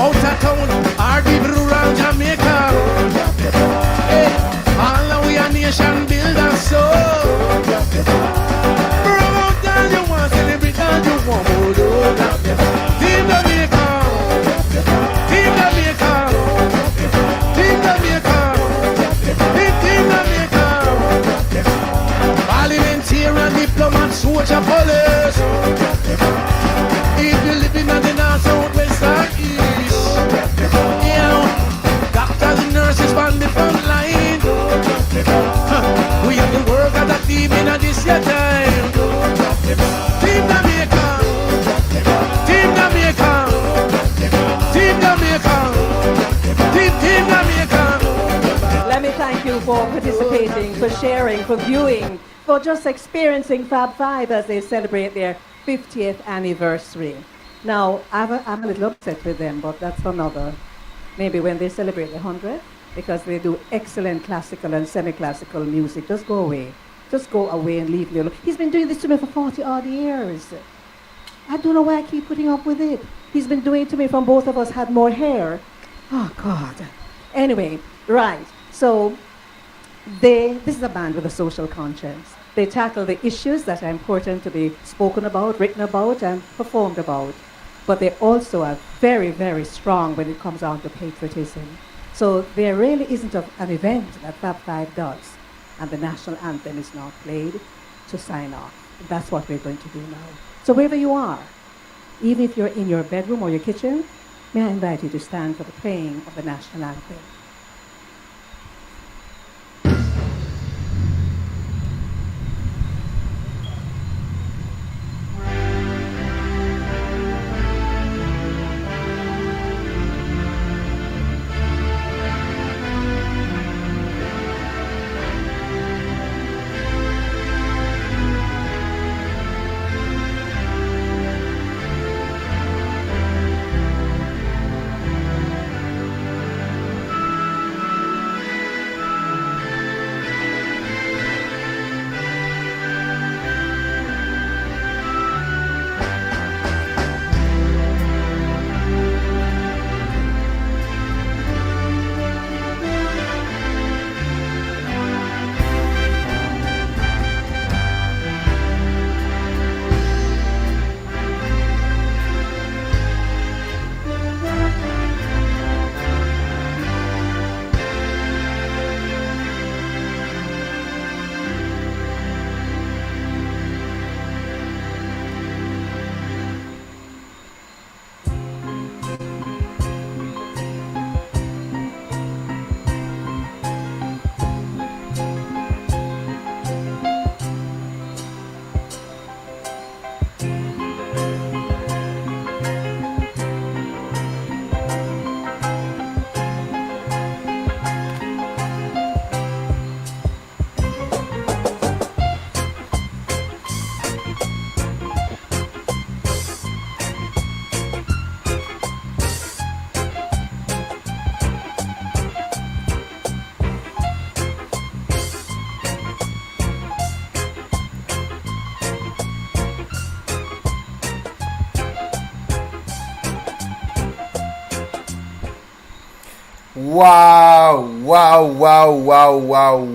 Out of town, or the rural Jamaica. Hey, all of we a nation builder, so Team Jamaica, soldier police. If you live in the north, south, west, or east, yeah, doctors and nurses on the front line. We have to work as a team in this year time. Team Jamaica, Team Jamaica, Team Jamaica, Team Jamaica. Let me thank you for participating, for sharing, for viewing, for just experiencing Fab Five as they celebrate their 50th anniversary. Now, I'm a little upset with them, but that's another. Maybe when they celebrate the 100th, because they do excellent classical and semi-classical music. Just go away. Just go away and leave me alone. He's been doing this to me for 40-odd years. I don't know why I keep putting up with it. He's been doing it to me from both of us had more hair. Oh, God. Anyway, right. So, this is a band with a social conscience. They tackle the issues that are important to be spoken about, written about, and performed about. But they also are very, very strong when it comes down to patriotism. So there really isn't an event that Fab Five does, and the national anthem is not played to sign off. That's what we're going to do now. So wherever you are, even if you're in your bedroom or your kitchen, may I invite you to stand for the playing of the national anthem.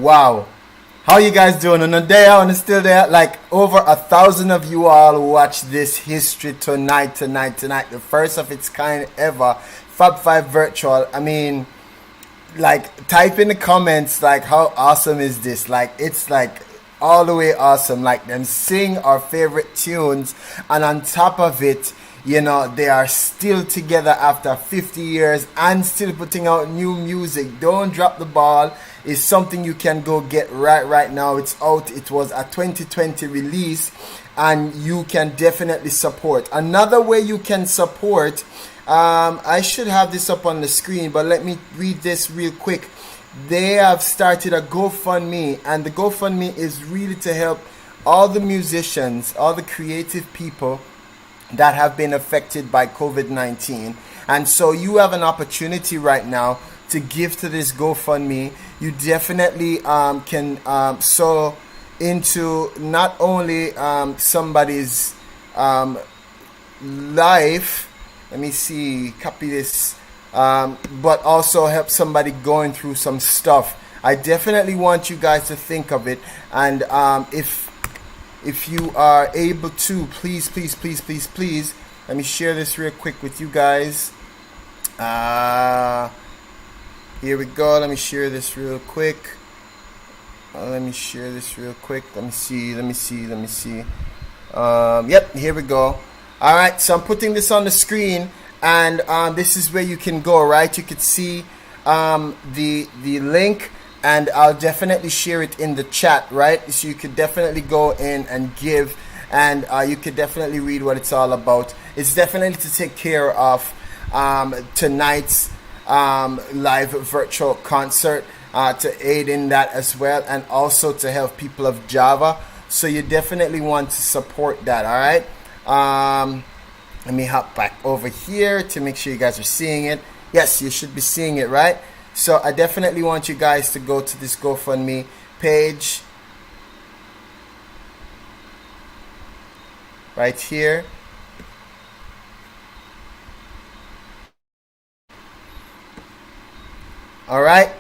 Wow. How you guys doing? On the day out and still there? Like over 1,000 of you all watch this history tonight. The first of its kind ever. Fab Five Virtual. I mean, like, type in the comments, like, how awesome is this? Like, it's like all the way awesome. Like, them sing our favorite tunes, and on top of it, you know, they are still together after 50 years and still putting out new music. Don't drop the ball. It's something you can go get right now. It's out. It was a 2020 release, and you can definitely support. Another way you can support, I should have this up on the screen, but let me read this real quick. They have started a GoFundMe, and the GoFundMe is really to help all the musicians, all the creative people that have been affected by COVID-19. And so you have an opportunity right now to give to this GoFundMe. You definitely can sow into not only somebody's life, let me see, copy this, but also help somebody going through some stuff. I definitely want you guys to think of it, and if you are able to, please, let me share this real quick with you guys. Here we go. Let me share this real quick. Let me share this real quick. Let me see. Yep, here we go. All right, so I'm putting this on the screen, and this is where you can go, right? You could see the link, and I'll definitely share it in the chat, right? So you could definitely go in and give, and you could definitely read what it's all about. It's definitely to take care of tonight's live virtual concert, to aid in that as well, and also to help people of Java. So you definitely want to support that, all right? Let me hop back over here to make sure you guys are seeing it. Yes, you should be seeing it, right? So I definitely want you guys to go to this GoFundMe page right here. All right,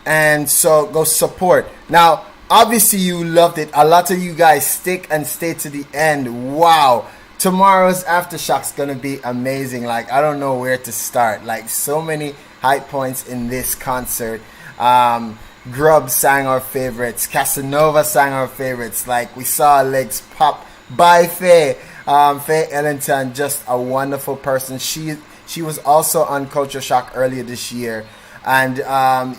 and so go support. Now, obviously you loved it. A lot of you guys stick and stay to the end. Wow, tomorrow's Aftershock's gonna be amazing. Like, I don't know where to start. Like, so many high points in this concert. Grub sang our favorites. Casanova sang our favorites. Like, we saw legs pop by Faye. Faye Ellington, just a wonderful person. She was also on Culture Shock earlier this year. And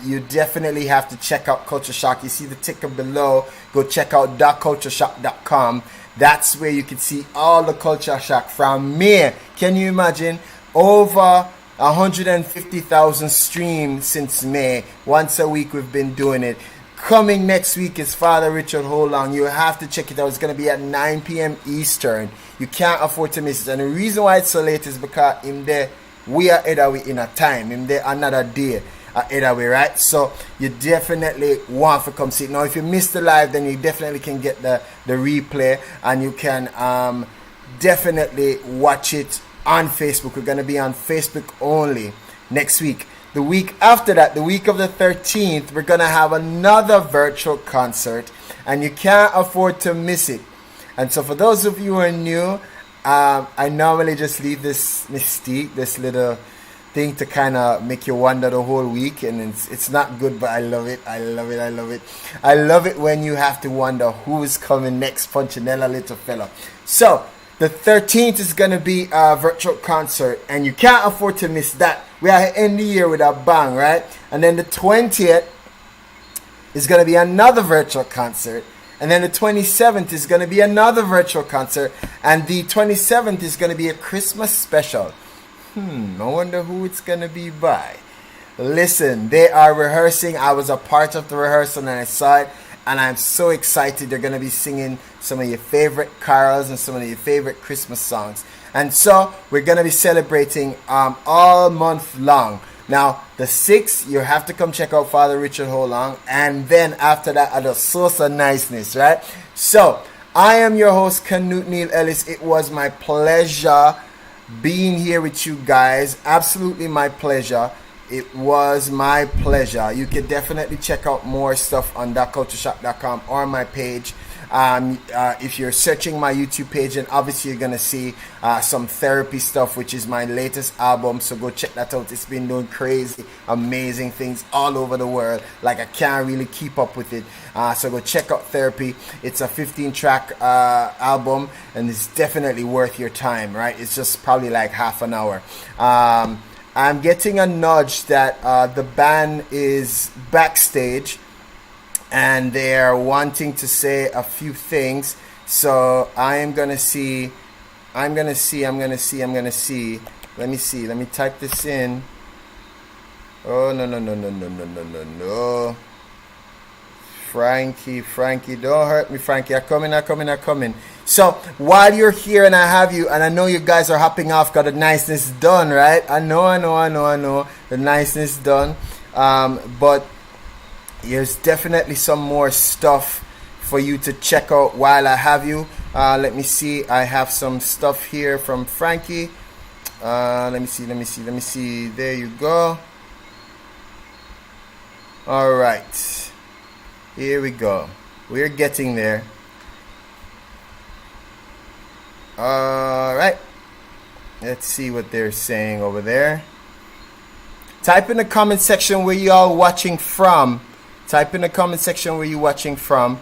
you definitely have to check out Culture Shock. You see the ticker below. Go check out .cultureshock.com. That's where you can see all the Culture Shock from me. Can you imagine? Over 150,000 streams since May. Once a week we've been doing it. Coming next week is Father Richard Holong. You have to check it out. It's going to be at 9 p.m. Eastern. You can't afford to miss it. And the reason why it's so late is because in there, we are either in a time, in there another day, either way, right? So you definitely want to come see it. Now, if you missed the live, then you definitely can get the replay, and you can definitely watch it on Facebook. We're going to be on Facebook only next week. The week after that, the week of the 13th, we're going to have another virtual concert, and you can't afford to miss it. And so for those of you who are new, I normally just leave this mystique, this little thing to kind of make you wonder the whole week, and it's not good, but I love it. I love it when you have to wonder who's coming next, Punchinella little fella. So the 13th is going to be a virtual concert, and you can't afford to miss that. We are end the year with a bang, right? And then the 20th is going to be another virtual concert. And then the 27th is going to be another virtual concert. And the 27th is going to be a Christmas special. I wonder who it's going to be by. Listen, they are rehearsing. I was a part of the rehearsal and I saw it. And I'm so excited. They're going to be singing some of your favorite carols and some of your favorite Christmas songs. And so we're going to be celebrating all month long. Now, the 6th, you have to come check out Father Richard Holong. And then after that, at the Source of Niceness, right? So, I am your host, Canute Neil Ellis. It was my pleasure being here with you guys. Absolutely my pleasure. It was my pleasure. You can definitely check out more stuff on thatcultureshock.com or my page. If you're searching my YouTube page, and obviously you're going to see some therapy stuff, which is my latest album. So go check that out. It's been doing crazy, amazing things all over the world. Like, I can't really keep up with it. So go check out Therapy. It's a 15-track album, and it's definitely worth your time, right? It's just probably like half an hour. I'm getting a nudge that the band is backstage, and they're wanting to say a few things. So I'm gonna see. Let me see. Let me type this in. Oh, no. Frankie, don't hurt me, Frankie. I'm coming. So while you're here and I have you, and I know you guys are hopping off, got the niceness done, right? I know. The niceness done. But there's definitely some more stuff for you to check out while I have you. Let me see. I have some stuff here from Frankie. Let me see. There you go. All right. Here we go. We're getting there. All right. Let's see what they're saying over there. Type in the comment section where y'all watching from. Type in the comment section where you're watching from.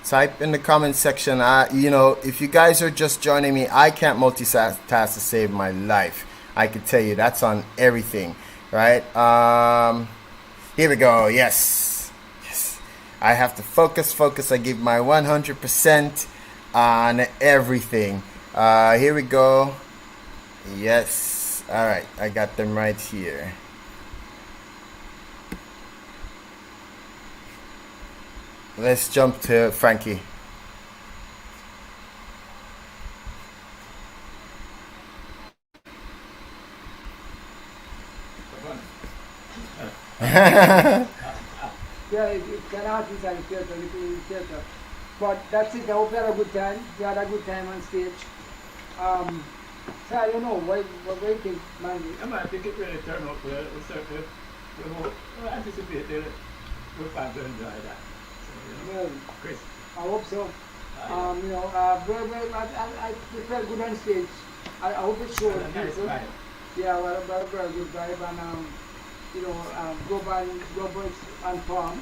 Type in the comment section. You know, if you guys are just joining me, I can't multitask to save my life. I can tell you that's on everything, right? Here we go. Yes. I have to focus. I give my 100% on everything. Here we go. Yes. All right. I got them right here. Let's jump to Frankie. Yeah, it's an artist and theater, little theater. But that's it. I hope you had a good time. You had a good time on stage. So I don't know, what do you think, Mandy? I think it really turned out well. We certainly anticipate we're fans to enjoy that. Well, Chris. I hope so. You know, I felt good on stage. I hope it showed people. Yeah, well, very good vibe and you know, Robert and Tom.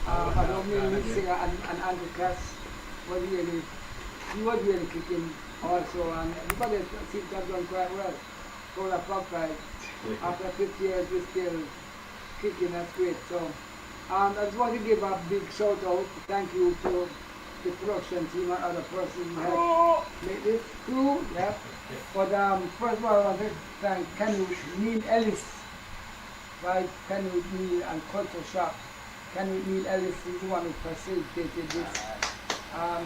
I don't mean lead singer and Andrew Cass was really kicking also, and everybody seems to have done quite well. For a Fab Five, after 50 years, we're still kicking. That's great. So. I just want to give a big shout out, thank you to the production team and other persons who helped make this crew, yeah. But first of all, I want to thank Canute, Neil Ellis, right? Canute, Neil, and Culture Shock. Canute, Neil Ellis is the one who facilitated this.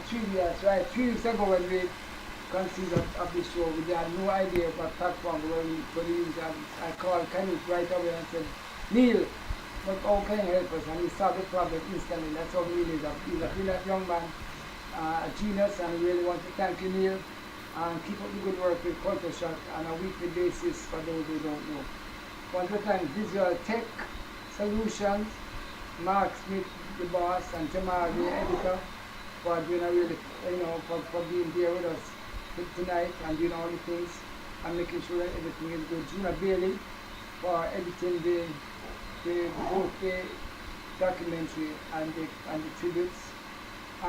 3 years, right? 3 weeks ago when we conceived of this show, we had no idea what platform we were going to use. I called Canute right away and said, Neil, but how can you help us? And he solved the problem instantly. That's how Neil is. He's a brilliant young man, a genius, and we really want to thank you, Neil. And keep up the good work with Culture Shock on a weekly basis for those who don't know. Want to thank Visual Tech Solutions, Mark Smith, the boss, and Tamara, the editor, for doing a really, you know, for being there with us tonight and doing all the things and making sure that everything is good. Gina Bailey for editing both the documentary and the tributes. I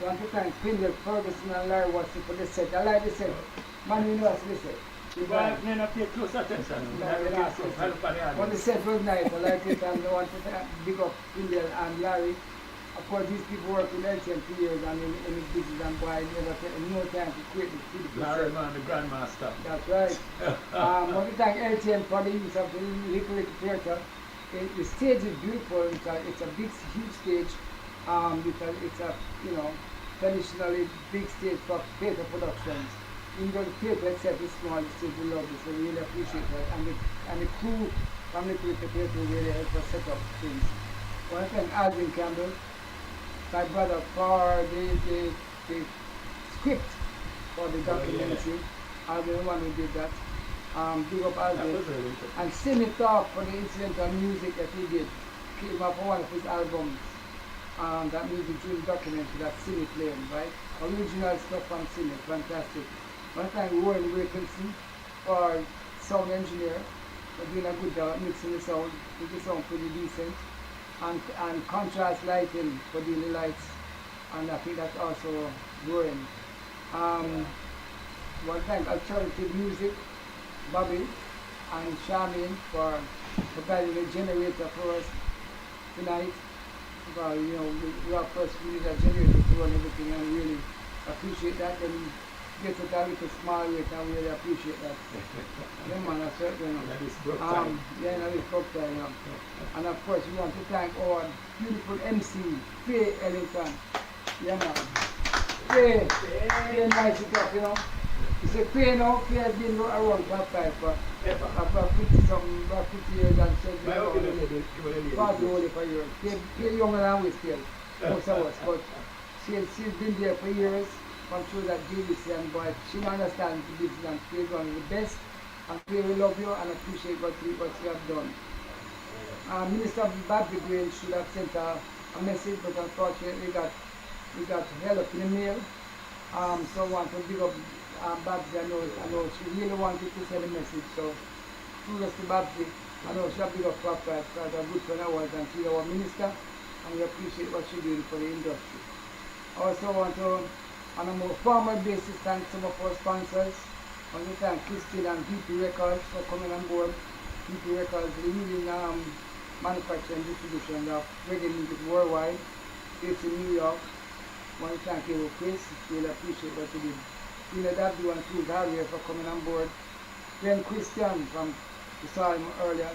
want to thank Pindle, Ferguson and Larry Watson for the set. I like the set. Man, you know what's the set. I may not pay close attention. But the set was nice. I like it, and I want to big up Pindle and Larry. Of course, these people work with LTM for years and in the business, and boy, never take no time to quit the Larry, man, the grandmaster. That's right. I want to thank LTM for the use of the little theater. The stage is beautiful. It's a big, huge stage. It's a, you know, traditionally big stage for theater productions. Even though the theater itself is small, the stage is lovely, so we really appreciate that. And the crew from the theater really help us set up things. I want to thank Alvin Campbell, my brother, for the script for the documentary. Alvin, the one who did that. Big up Alvin. And Simi Talk for the incidental music that he did. Came up for one of his albums. That music during the documentary that Simi played, right? Original stuff from Simi, fantastic. One time Warren Wilkinson for sound engineer for doing a good job mixing the sound, make the sound pretty decent. And contrast lighting for doing the lights, and I think that's also growing. One time alternative music, Bobby and Charmaine for providing a generator for us tonight. Well, you know, we of course we use a generator to run everything, and really appreciate that. And get it a little small rate, and we really appreciate that. Yeah, man, that's right, you know. Yeah, that is broke time, yeah. And of course, we want to thank our beautiful MC, Faye Ellington. Yeah, man. Faye, nice to talk, you know. You say Faye now, Faye has been around Fab Five for about 50 years, and she's been around party only for years. Faye younger than we still, most of us, but she's been there for years. I'm sure that JVC and boy, she understands the business and she's one of the best, and we love you and appreciate what you have done. Minister Bobby Green should have sent a message, but unfortunately we got held up in the mail. So I want to big up Babs. I know she really wanted to send a message, so through us to Babsy. I know she's a big up Fab Five because a good friend of ours and she's our minister and we appreciate what she's doing for the industry. I also want to, on a more formal basis, thank some of our sponsors. I want to thank Christine and BP Records for coming on board. BP Records leading manufacturing and distribution of reggae music worldwide, based in New York. I want to thank you, Chris. Really appreciate what you did. You know, that you and Cruz Harrier for coming on board. Then Christian from, we saw him earlier,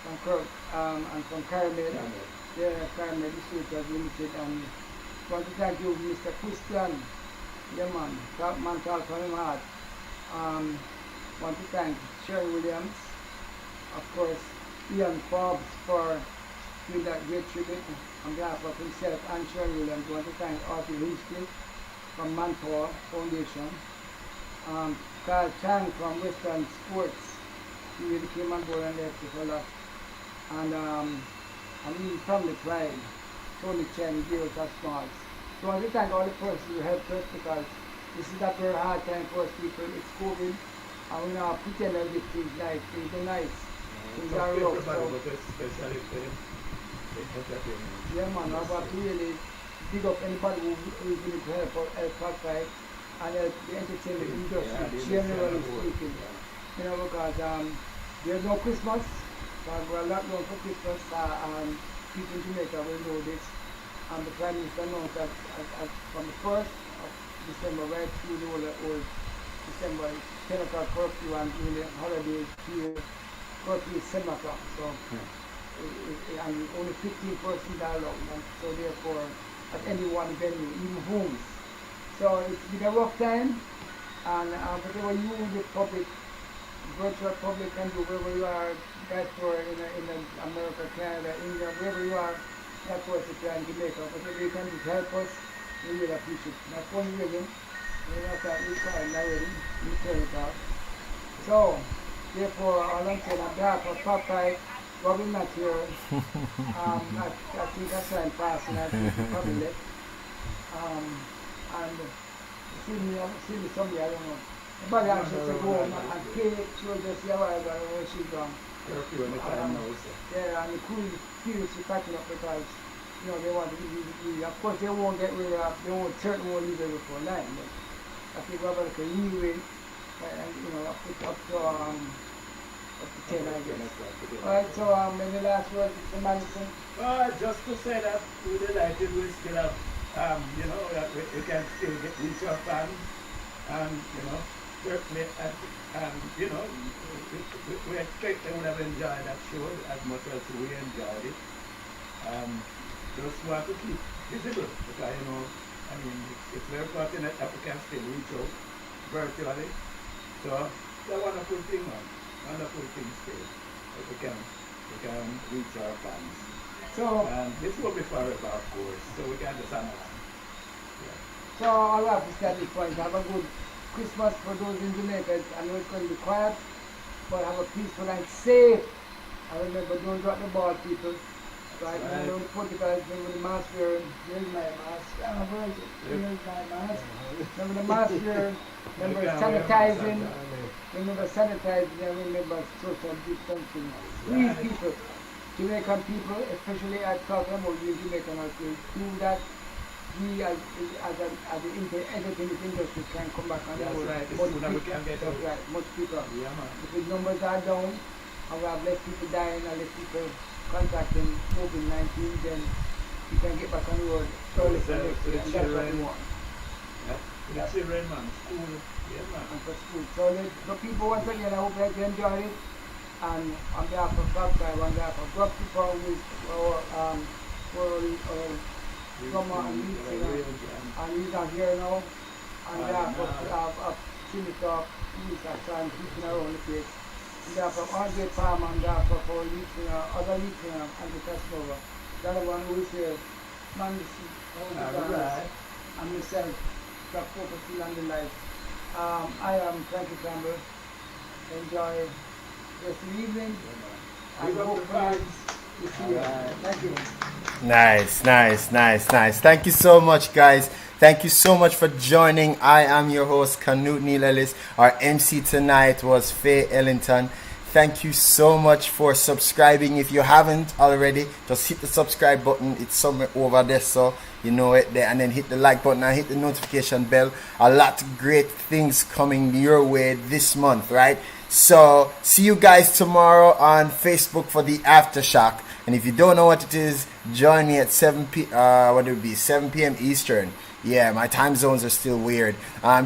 from Kirk and from Caramel. Yeah, Caramel Distributors Limited. And I want to thank you, Mr. Christian. Yeah, man, talk from him hard. I want to thank Sherry Williams, of course, Ian Forbes for doing that great tribute on behalf of himself and Sherry Williams. I want to thank Arthur Hinchcliffe from Manpower Foundation. Carl Chang from Western Sports, he really came on board and left for a lot. And even Family Pride, Tony Chen, Gil Smalls. So I want to thank all the persons who helped us because this is a very hard time for us people. It's COVID, and we now pretend that things nice, things are nice. Things are rough. Yeah, man, I want to really big up anybody who's willing to help Fab Five and the entertainment industry, generally speaking. You know, because there's no Christmas, we're locked down for Christmas, and people in Jamaica will know this. And the Prime Minister announced that from the 1st of December right through the whole December, 10 o'clock curfew, and during the holidays period, curfew is 7 o'clock. So, and only 15 persons are allowed, and so therefore, at any one venue, even homes. So it's been a rough time, and whatever you, the public, virtual public, can do, wherever you are, diaspora in America, Canada, England, wherever you are, that's what you can Jamaica. Whatever you can do to help us, we will appreciate it. Not only living, we're not that we call it already, we turn it off. So, therefore, all I'm saying, on behalf of Fab Five, Robin not here. I think I saw him passing, I think he probably left. And see me somebody, I don't know. But I should say go home and Kate, she was just here a while ago when she's gone. Yeah, and the crew seriously packing up because, you know, they want to be, of course they won't get rid of, they won't certainly won't leave it before 9, but I think Robert can leeway, and you know, up to 10, I guess. Alright, so any last words, Mr. Madison? Just to say that we're delighted we still have, you know, that we can still reach our fans, and, you know, certainly, you know, we expect they would have enjoyed that show as much as we enjoyed it. Just want to keep visible, because, you know, I mean, it's very fortunate that we can still reach out virtually. So, it's a wonderful thing, man. Wonderful thing still, that we can reach our fans. So, this will be forever, of course, so we can just analyze. Yeah. So, all I have to say at this point, have a good Christmas for those in Jamaica. I know it's going to be quiet, but have a peaceful and safe. And remember, don't drop the ball, people. Right? Remember the protocols, remember the mask wearing. Here's my mask. Here's my mask. Remember the mask wearing. Remember sanitizing. Remember sanitizing, and remember social distancing. Please, people, Jamaican people, especially I talk about you Jamaican also, do that. We as the entertainment industry can come back and that's right. Much quicker. Yeah, man. If the numbers are down and we have less people dying and less people contracting COVID-19, then we can get back on the road early for next year, and that's what we want. Yeah. The children, man, school, yeah, man. And for school. So people, once again, I hope that you enjoyed it. And on behalf of Fab Five, on behalf of Drop People, drummer and lead singer, and he's not here now. On behalf of Senator, he's actually teaching around the place. On behalf of Andre Palmer, on behalf of our lead singer, other lead singer, and the Casanova. The other one who is here, Mandisi, and myself, that focusing on the life. I am Frankie Campbell. Enjoy the rest of the evening. And hopefully we see you. Thank you. Nice. Thank you so much, guys. Thank you so much for joining. I am your host, Canute Ellis. Our MC tonight was Faye Ellington. Thank you so much for subscribing. If you haven't already, just hit the subscribe button. It's somewhere over there, so you know it there. And then hit the like button and hit the notification bell. A lot of great things coming your way this month, right? So see you guys tomorrow on Facebook for the Aftershock. And if you don't know what it is, join me at 7 p.m. Eastern. Yeah, my time zones are still weird.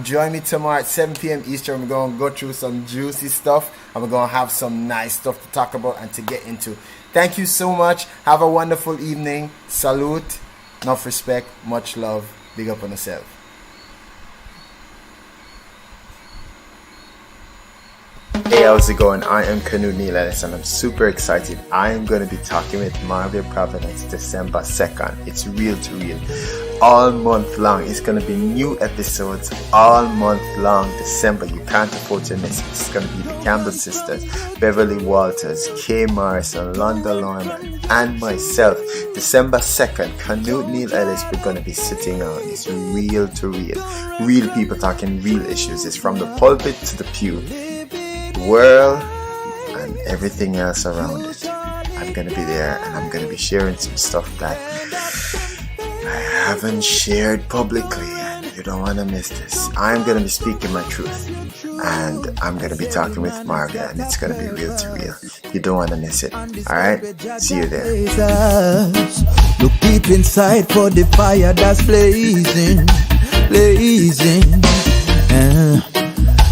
Join me tomorrow at 7 p.m. Eastern. We're going to go through some juicy stuff. And we're going to have some nice stuff to talk about and to get into. Thank you so much. Have a wonderful evening. Salute. Enough respect. Much love. Big up on yourself. Hey, how's it going? I am Canute Neil Ellis and I'm super excited. I am going to be talking with Margaret Providence December 2nd. It's real to real. All month long. It's going to be new episodes all month long. December. You can't afford to miss it. It's going to be the Campbell Sisters, Beverly Walters, Kay Morrison, Londa Lorman, and myself. December 2nd, Canute Neil Ellis. We're going to be sitting on. It's real to real. Real people talking real issues. It's from the pulpit to the pew. World and everything else around it. I'm gonna be there and I'm gonna be sharing some stuff that I haven't shared publicly, and you don't want to miss this. I'm gonna be speaking my truth and I'm gonna be talking with Margaret, and it's gonna be real to real. You don't want to miss it. Alright? See you there. Look deep inside for the fire that's blazing.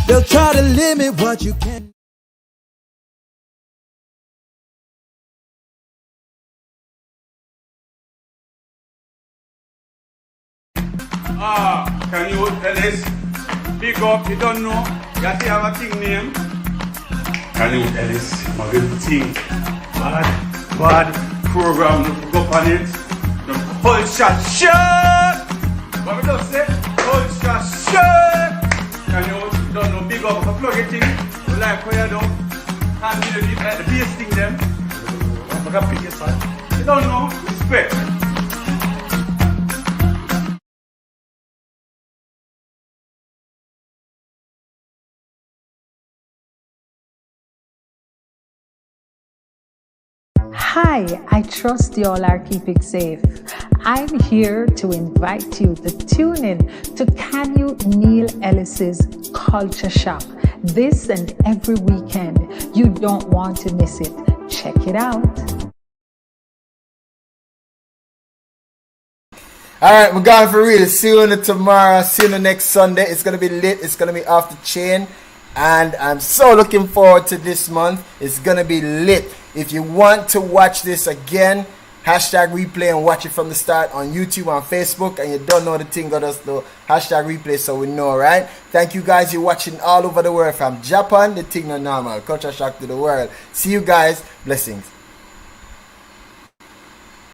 They'll try to limit what you can. Canute Ellis, big up, you don't know, you have to have a thing name. Canute Ellis, my good thing. Bad program, look up on it. The culture shirt. What we just say? Culture shirt. Canute, you don't know, big up, plug it in. You like what you do. Can't do the bass thing them. You don't know, respect. Hi, I trust you all are keeping safe. I'm here to invite you to tune in to Canute Neil Ellis's Culture Shock this and every weekend. You don't want to miss it. Check it out. Alright, we're going for real. See you tomorrow. See you next Sunday. It's going to be lit. It's going to be off the chain. And I'm so looking forward to this month. It's going to be lit. If you want to watch this again, hashtag replay and watch it from the start on YouTube, on Facebook, and you don't know the thing, go just do hashtag replay so we know, right? Thank you guys. You're watching all over the world from Japan. The thing not normal. Culture shock to the world. See you guys. Blessings.